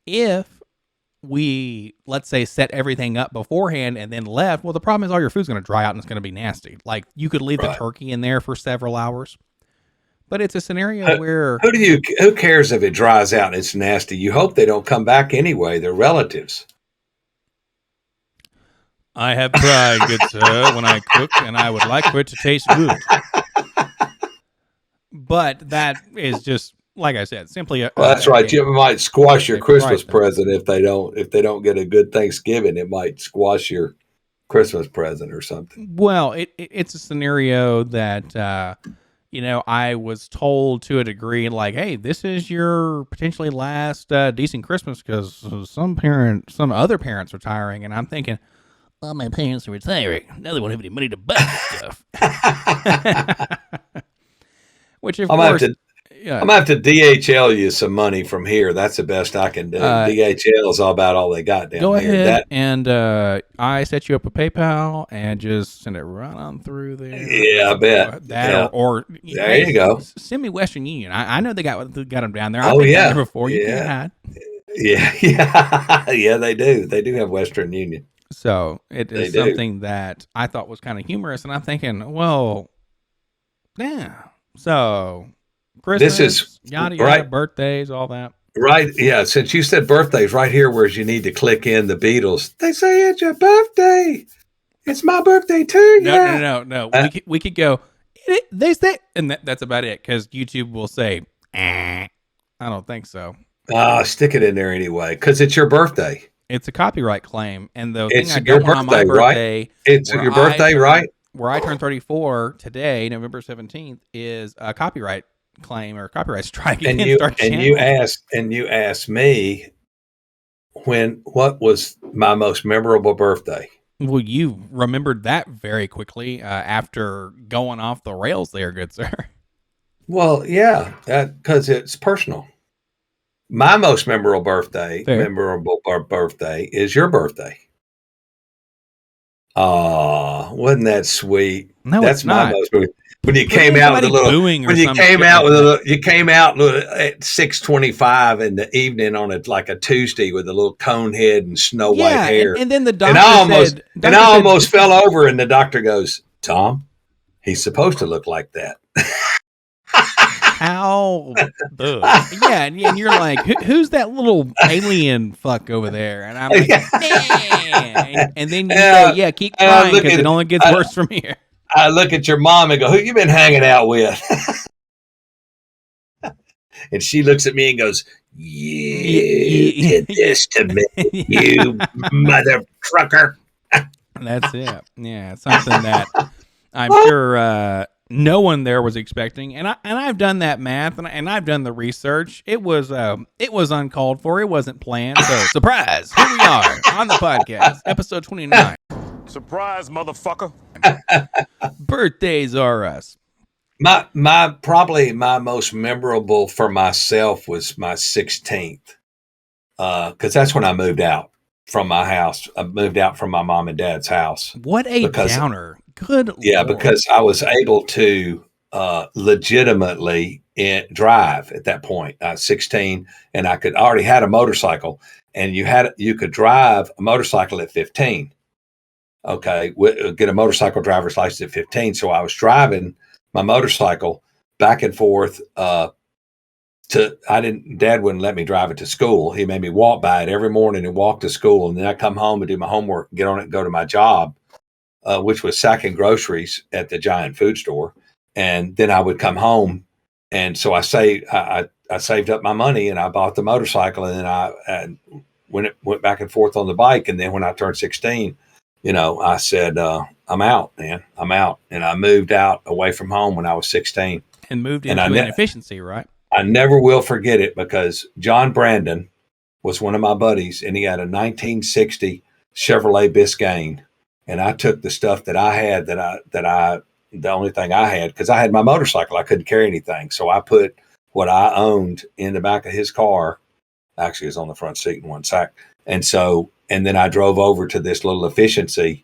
If we, let's say, set everything up beforehand and then left, well, the problem is all your food's going to dry out and it's going to be nasty. Like, you could leave the turkey in there for several hours. But it's a scenario where... Who cares if it dries out and it's nasty? You hope they don't come back anyway. They're relatives. I have tried, good sir, when I cook, and I would like for it to taste good. But that is just, like I said, simply that's right. You might squash your Christmas present if they don't get a good Thanksgiving. It might squash your Christmas present or something. Well, it's a scenario that I was told to a degree, like, hey, this is your potentially last decent Christmas because some other parents retiring, and I'm thinking, All my parents are retiring. Now they won't have any money to buy stuff. Which, of course, I'm gonna have to DHL you some money from here. That's the best I can do. DHL is all about all they got down go here. ahead and I set you up a PayPal and just send it right on through there. Yeah, I bet. That or there hey, you go. Send me Western Union. I know they got them down there. Oh, I've been yeah. down there before. You can't hide. Yeah. Yeah, they do. They do have Western Union. So it is something that I thought was kind of humorous, and I'm thinking, well, yeah. So Christmas, This is yada yada, right. birthdays, all that. Right. Yeah. Since you said birthdays, right here where you need to click in the Beatles. They say it's your birthday. It's my birthday too. No. We could go. They say, and that's about it because YouTube will say, I don't think so. Stick it in there anyway because it's your birthday. It's a copyright claim, and the It's thing I your don't want on my birthday, right? It's your birthday, right? Where I turn 34 today, November 17th, is a copyright claim or copyright strike. And you asked me what was my most memorable birthday. Well, you remembered that very quickly after going off the rails there, good sir. Well, yeah, because it's personal. My most memorable birthday is your birthday. Wasn't that sweet? No, that's it's my not. most. When you came out with a little, you came out at 6:25 in the evening on a Tuesday with a little cone head and snow white hair. And then the doctor I almost fell over, and the doctor goes, "Tom, he's supposed to look like that." How? Yeah, and you're like, who's that little alien fuck over there? And I'm like, and then you say, yeah, keep crying because it only gets worse from here. I look at your mom and go, who you been hanging out with? And she looks at me and goes, you did this to me, you mother trucker. That's it. Yeah, something that I'm sure no one there was expecting, and I've done that math, and I've done the research. It was uncalled for. It wasn't planned. So surprise! Here we are on the podcast, episode 29. Surprise, motherfucker! Birthdays are us. Probably my most memorable for myself was my 16th, because that's when I moved out from my house. I moved out from my mom and dad's house. What a downer! Good. Yeah, Lord. Because I was able to legitimately drive at that point. I was 16, and I already had a motorcycle, and you could drive a motorcycle at 15. Okay, get a motorcycle driver's license at 15. So I was driving my motorcycle back and forth. Dad wouldn't let me drive it to school. He made me walk by it every morning and walk to school, and then I come home and do my homework, get on it, and go to my job. Which was sacking groceries at the giant food store. And then I would come home. And so I saved up my money and I bought the motorcycle. And then I went back and forth on the bike. And then when I turned 16, I said, I'm out, man. I'm out. And I moved out away from home when I was 16. And moved into an efficiency, right? I never will forget it because John Brandon was one of my buddies, and he had a 1960 Chevrolet Biscayne. And I took the stuff that I had the only thing I had, because I had my motorcycle, I couldn't carry anything. So I put what I owned in the back of his car. Actually, it was on the front seat in one sack. And then I drove over to this little efficiency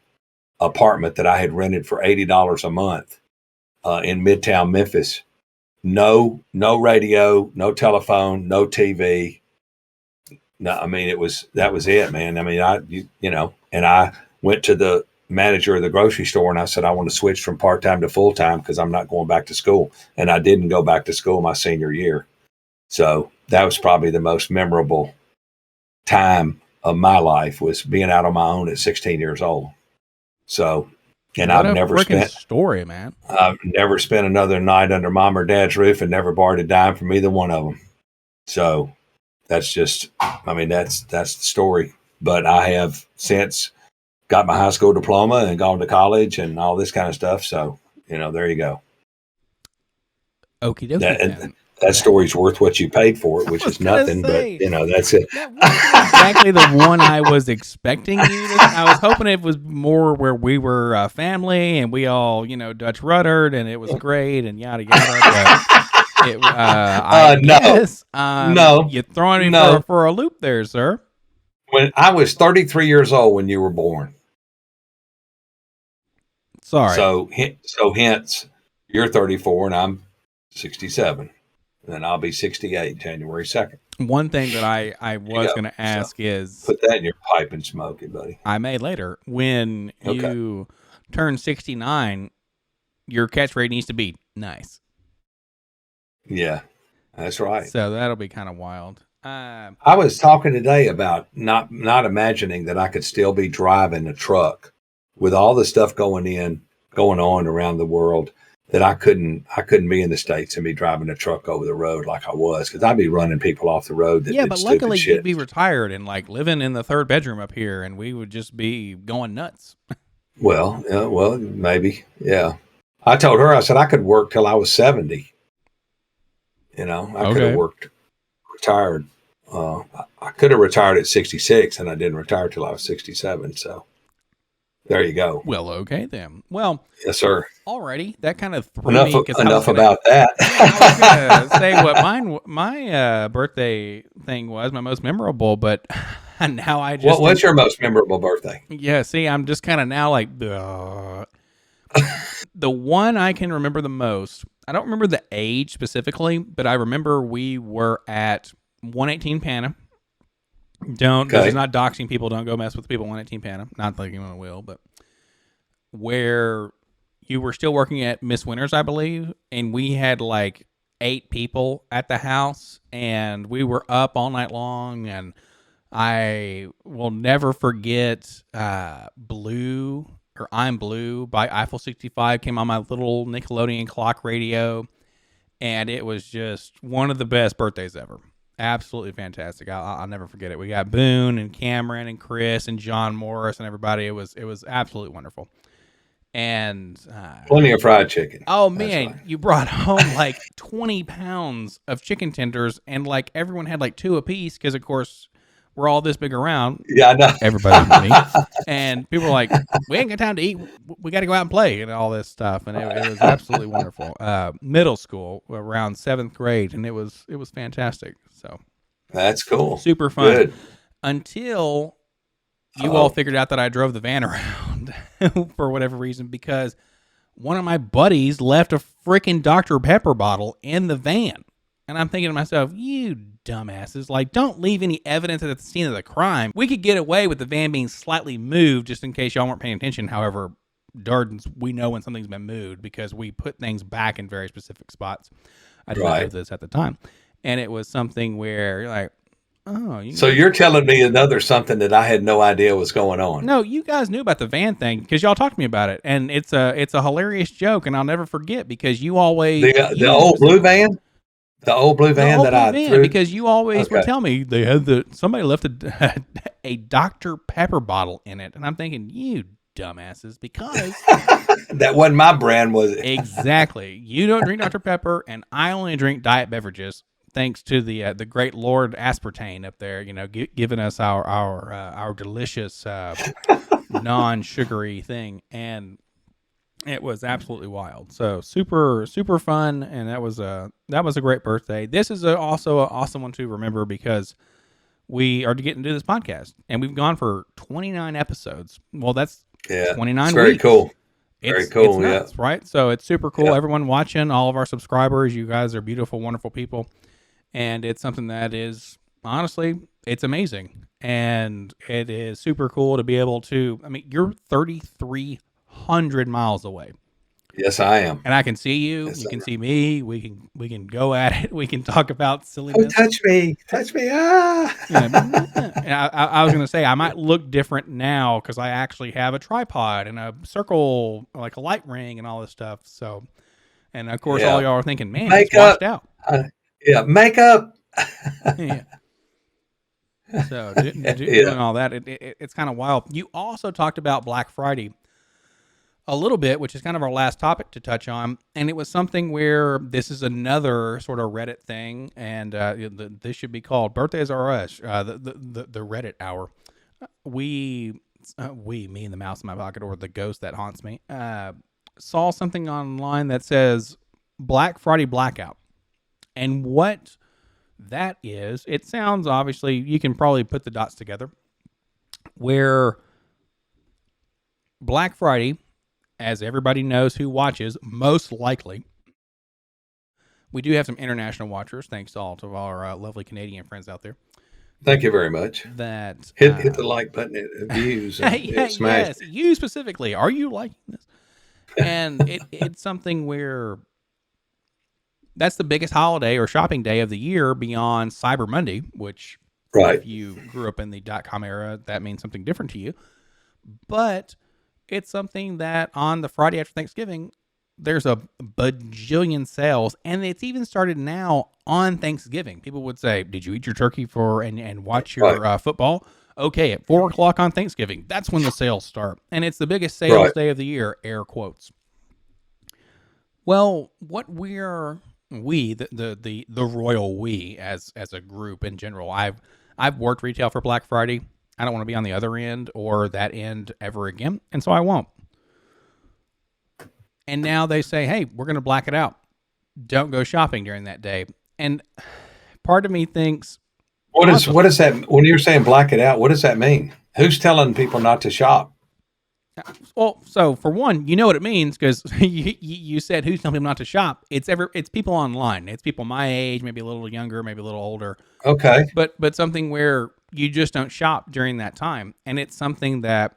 apartment that I had rented for $80 a month in Midtown Memphis. No radio, no telephone, no TV. No, I mean, that was it, man. I mean, and I went to the manager of the grocery store and I said, I want to switch from part-time to full-time because I'm not going back to school. And I didn't go back to school my senior year. So that was probably the most memorable time of my life, was being out on my own at 16 years old. So, and what I've never spent story, man. I've never spent another night under mom or dad's roof and never borrowed a dime from either one of them. So that's the story. But I have since got my high school diploma and gone to college and all this kind of stuff. So, there you go. Okie dokie. that story's worth what you paid for it, which is nothing. Say, but that's it. That wasn't exactly the one I was expecting you to. I was hoping it was more where we were family and we all, Dutch ruddered and it was great and yada yada. But I guess no, you're throwing me for a loop there, sir. When I was 33 years old when you were born. Sorry. So hence you're 34 and I'm 67. And then I'll be 68 January 2nd. One thing that I was going to ask is... Put that in your pipe and smoke it, buddy. I may later. When you turn 69, your catchphrase needs to be nice. Yeah, that's right. So that'll be kind of wild. I was talking today about not imagining that I could still be driving a truck with all the stuff going on around the world, that I couldn't be in the States and be driving a truck over the road like I was, because I'd be running people off the road. But luckily you'd be retired and like living in the third bedroom up here, and we would just be going nuts. Well, maybe, yeah. I told her, I said I could work till I was 70. I could have retired. I could have retired at 66, and I didn't retire till I was 67. So there you go. Well, okay then. Well, yes, sir. Alrighty, that kind of threw me. Enough about that. I was gonna say what my birthday thing was, my most memorable, but now I just. What's your most memorable birthday? Yeah, see, I'm just kind of now like the one I can remember the most. I don't remember the age specifically, but I remember we were at 118 Panna. This is not doxing people. Don't go mess with people at 118 Panna. Not that anyone will, but where you were still working at Miss Winters, I believe, and we had like 8 people at the house, and we were up all night long, and I will never forget Blue, or I'm Blue by Eiffel 65 came on my little Nickelodeon clock radio, and it was just one of the best birthdays ever. Absolutely fantastic. I'll never forget it. We got Boone and Cameron and Chris and John Morris and everybody. It was absolutely wonderful. And plenty of fried chicken. Oh man, you brought home like 20 pounds of chicken tenders, and like everyone had like 2 apiece because of course we're all this big around. Yeah, I know. Everybody and people were like, we ain't got time to eat. We got to go out and play and all this stuff. And it was absolutely wonderful. Middle school, around 7th grade, and it was fantastic. So that's cool. Super fun. Good. Until you all figured out that I drove the van around for whatever reason, because one of my buddies left a freaking Dr. Pepper bottle in the van. And I'm thinking to myself, you dumbasses, like, don't leave any evidence at the scene of the crime. We could get away with the van being slightly moved, just in case y'all weren't paying attention. However, Dardens, we know when something's been moved because we put things back in very specific spots. I didn't know this at the time. And it was something where you're like, oh. So you're telling me another something that I had no idea was going on. No, you guys knew about the van thing because y'all talked to me about it. And it's a hilarious joke, and I'll never forget because you always... The old blue van? The old blue van that I threw? Because you always would tell me they had somebody left a Dr. Pepper bottle in it. And I'm thinking, you dumbasses, because... that wasn't my brand, was it? Exactly. You don't drink Dr. Pepper, and I only drink diet beverages. Thanks to the great Lord Aspartame up there, giving us our delicious non-sugary thing, and it was absolutely wild. So super fun, and that was a great birthday. This is also an awesome one to remember because we are getting to do this podcast, and we've gone for 29 episodes. Well, that's 29 it's very weeks. Cool. Very cool, it's nuts, right? So it's super cool. Everyone watching, all of our subscribers, you guys are beautiful, wonderful people. And it's something that is, honestly, it's amazing. And it is super cool to be able to, you're 3,300 miles away. Yes, I am. And I can see you. Yes, you can see me. We can go at it. We can talk about silliness. Oh, touch me. Ah. And I was going to say, I might look different now because I actually have a tripod and a circle, like a light ring and all this stuff. So, and of course, all y'all are thinking, man, it's washed out. Makeup. Yeah. So doing all that, it's kind of wild. You also talked about Black Friday a little bit, which is kind of our last topic to touch on. And it was something where this is another sort of Reddit thing. And this should be called Birthdays R Us, the Reddit hour. Me and the mouse in my pocket, or the ghost that haunts me, saw something online that says Black Friday blackout. And what that is, it sounds, obviously, you can probably put the dots together, where Black Friday, as everybody knows who watches, most likely, we do have some international watchers, thanks to all of our lovely Canadian friends out there. Thank you very much. That hit the like button, views, and smash. Yes, you specifically. Are you liking this? And it's something where that's the biggest holiday or shopping day of the year beyond Cyber Monday, which, right, if you grew up in the .com era, that means something different to you. But it's something that on the Friday after Thanksgiving, there's a bajillion sales, and it's even started now on Thanksgiving. People would say, "Did you eat your turkey and watch your football?" Okay, at 4:00 on Thanksgiving, that's when the sales start, and it's the biggest sales day of the year. Air quotes. Well, what the royal we as a group in general. I've worked retail for Black Friday. I don't want to be on the other end or that end ever again, and so I won't. And now they say, hey, we're going to black it out. Don't go shopping during that day. And part of me thinks... What is that? When you're saying black it out, what does that mean? Who's telling people not to shop? Well, so for one, you know what it means, because you said who's telling people not to shop. It's people online. It's people my age, maybe a little younger, maybe a little older. Okay. But something where you just don't shop during that time. And it's something that...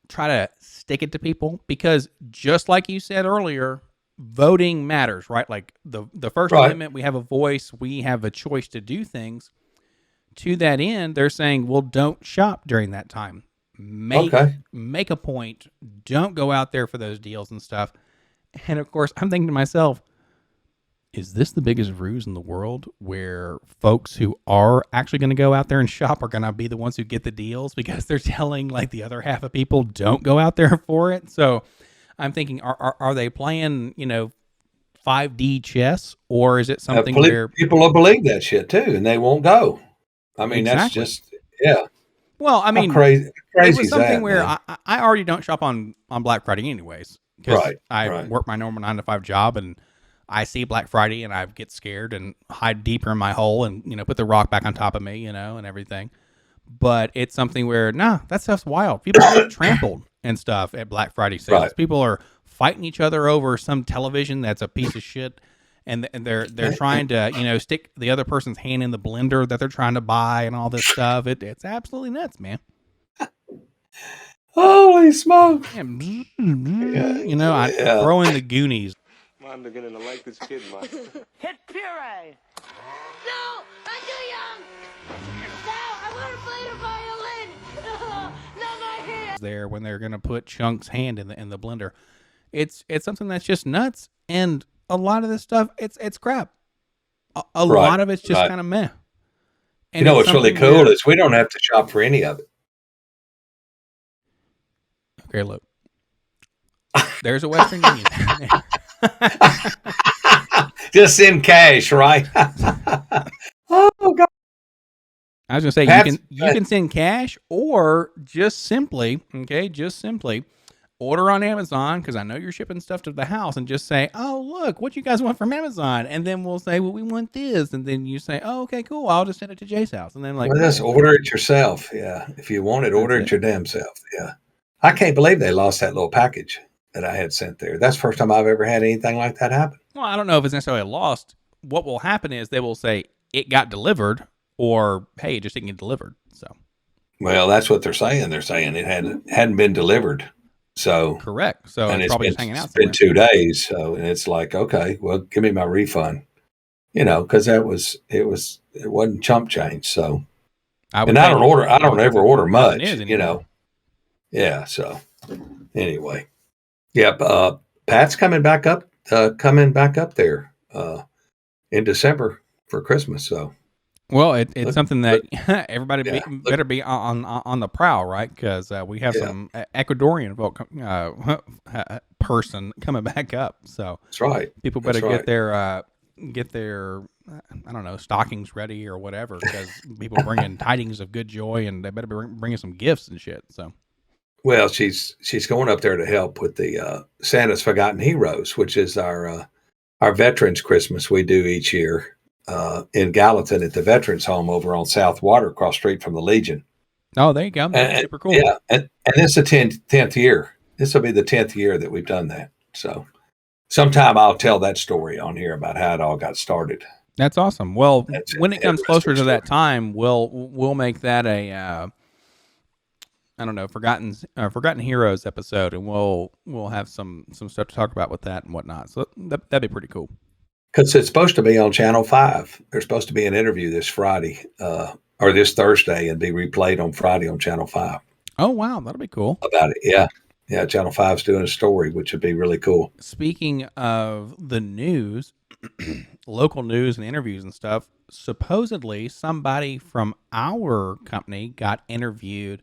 try to stick it to people, because just like you said earlier, voting matters, right? Like the First Amendment, we have a voice, we have a choice to do things. To that end, they're saying, well, don't shop during that time. Make a point. Don't go out there for those deals and stuff. And of course, I'm thinking to myself, is this the biggest ruse in the world, where folks who are actually going to go out there and shop are going to be the ones who get the deals, because they're telling like the other half of people don't go out there for it? So I'm thinking, are they playing, 5D chess, or is it something where people will believe that shit too, and they won't go? I mean, that's just, yeah. Well, I mean, crazy it was something that, where I already don't shop on Black Friday anyways, because I work my normal 9-to-5 job, and I see Black Friday and I get scared and hide deeper in my hole and, put the rock back on top of me, and everything. But it's something where, that stuff's wild. People get trampled and stuff at Black Friday sales. Right. People are fighting each other over some television that's a piece of shit. And they're trying to, stick the other person's hand in the blender that they're trying to buy and all this stuff. It's absolutely nuts, man. Holy smoke. Yeah. I throw in the Goonies. I'm beginning to like this kid, man. Hit puree! No! I'm too young! No! I want to play the violin! No! Not my hand! There when they're going to put Chunk's hand in the blender. It's something that's just nuts, and a lot of this stuff, it's crap. A lot of it's just kind of meh. And what's really cool is we don't have to shop for any of it. Okay, look. There's a Western Union. Just send cash, right? Oh God! I was gonna say you can send cash, or just simply order on Amazon, because I know you're shipping stuff to the house, and just say, "Oh, look, what you guys want from Amazon?" And then we'll say, "Well, we want this," and then you say, "Oh, okay, cool. I'll just send it to Jay's house." And then just order it yourself. Yeah, if you want it, order it your damn self. Yeah, I can't believe they lost that little package that I had sent there. That's the first time I've ever had anything like that happen. Well, I don't know if it's necessarily lost. What will happen is they will say it got delivered, or hey, it just didn't get delivered. So, well, that's what they're saying. They're saying it hadn't been delivered. So correct. So and it's probably just hanging out. It's been 2 days. So, and it's like, okay, well, give me my refund. Because it wasn't chump change. So, I don't ever order much. Yeah. So, anyway, Pat's coming back up there in December for Christmas. So, Well, it's Look, something that look, everybody yeah, look, better be on the prowl, right? Because we have yeah, some Ecuadorian person coming back up, so that's right. people better That's right. get their I don't know, stockings ready or whatever, because people bring in tidings of good joy, and they better be bringing some gifts and shit. So Well, she's going up there to help with the Santa's Forgotten Heroes, which is our Veterans Christmas we do each year in Gallatin at the Veterans Home over on South Water, across street from the Legion. oh, there you go, that's And super cool. yeah, and this is the 10th year. This will be the 10th year that we've done that. So sometime I'll tell that story on here about how it all got started. That's awesome. Well, That's an when it comes closer interesting to story. that time, we'll make that a I don't know, forgotten heroes episode, and we'll have some stuff to talk about with that and whatnot. So that'd be pretty cool. Because it's supposed to be on Channel 5. There's supposed to be an interview this Friday or this Thursday and be replayed on Friday on Channel 5 Oh wow, that'll be cool. about it. Yeah. Yeah. Channel 5's doing a story, which would be really cool. Speaking of the news, local news and interviews and stuff, supposedly somebody from our company got interviewed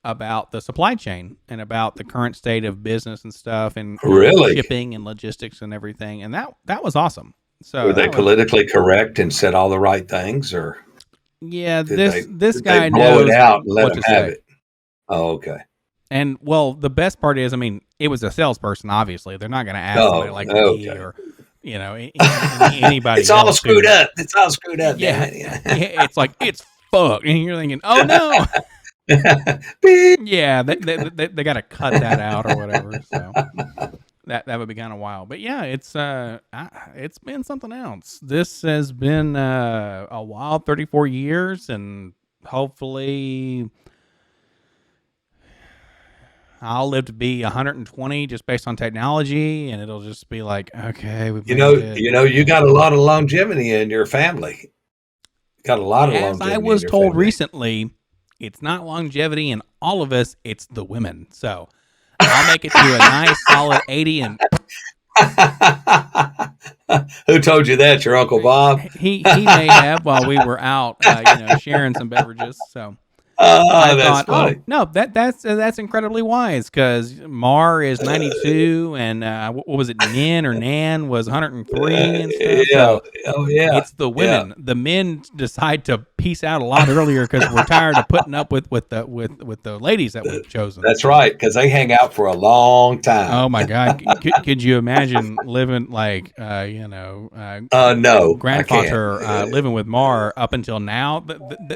about the supply chain and about the current state of business and stuff, and Really? shipping and logistics and everything, and that was awesome. So Were they that was, politically correct and said all the right things, or yeah, did this did guy they blow knows it out and let what them to have say. it? Oh, okay. And well, the best part is, I mean, it was a salesperson. Obviously, they're not going to ask Oh, somebody like me okay. or anybody It's all else screwed who, up. It's all screwed up, yeah, damn it. it's like it's fucked, and you're thinking, oh no, Yeah. Beep. yeah, they got to cut that out or whatever. So that would be kind of wild. But yeah, it's been something else. This has been a wild 34 years, and hopefully I'll live to be 120 just based on technology, and it'll just be like, okay, we've You made know, it. you got a lot of longevity in your family. Got a lot of As I longevity in was your told family. recently, it's not longevity in all of us, it's the women. So I'll make it to a nice solid 80, and Who told you that? Your Uncle Bob? he may have while we were out, sharing some beverages. So I That's thought, oh funny. no, that's incredibly wise, because Mar is 92, and what was it, Nin or Nan was 103 and stuff. Yeah. So Oh, yeah. it's the Yeah. women. The men decide to peace out a lot earlier because we're tired of putting up with the ladies that we've chosen. That's So, right, because they hang out for a long time. oh my God, could you imagine living like No, I grandfather can't. living with Mar up until now?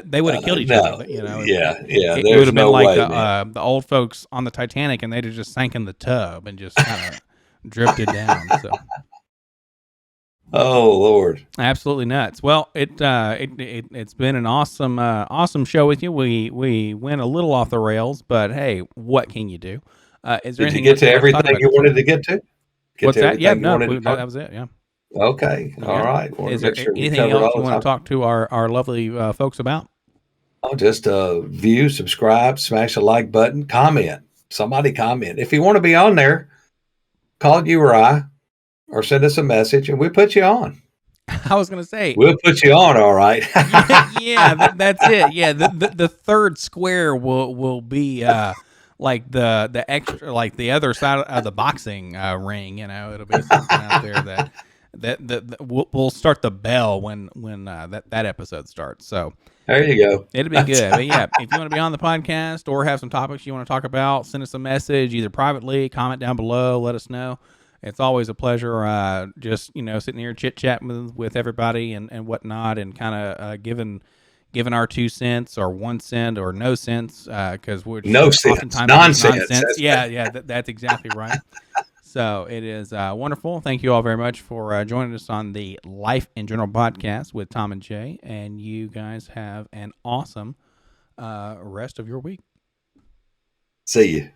They would have killed each No. other. Yeah. It There's would have been no like way, man. the old folks on the Titanic, and they'd have just sank in the tub and just kind of drifted down. So Oh, Lord. absolutely nuts. Well, it's been an awesome show with you. We went a little off the rails, but hey, what can you do? Is there Did you anything get else to you'd like to talk everything about you this wanted week? to get to? Get What's to that? Yeah, everything you no, wanted to talk? that was it. Yeah. Okay. All Yeah. right. Want Is to there make sure we anything covered else all you the want to time. talk to our lovely folks about? Oh, just view, subscribe, smash the like button, comment. Somebody comment. If you want to be on there, call you or I, or send us a message, and we put you on. I was gonna say, We'll put you on, all right. yeah, that's it. Yeah, the third square will be like the extra, like the other side of the boxing ring. It'll be something out there that we'll start the bell when that episode starts. So There you go. it'll be good. But yeah, if you want to be on the podcast or have some topics you want to talk about, send us a message either privately, comment down below, let us know. It's always a pleasure, just sitting here chit chatting with everybody and whatnot, and kind of giving our 2 cents or 1 cent or no cents, because we're No sense. oftentimes Nonsense. nonsense. Yeah, that's exactly right. So it is wonderful. Thank you all very much for joining us on the Life in General podcast with Tom and Jay, and you guys have an awesome rest of your week. See you.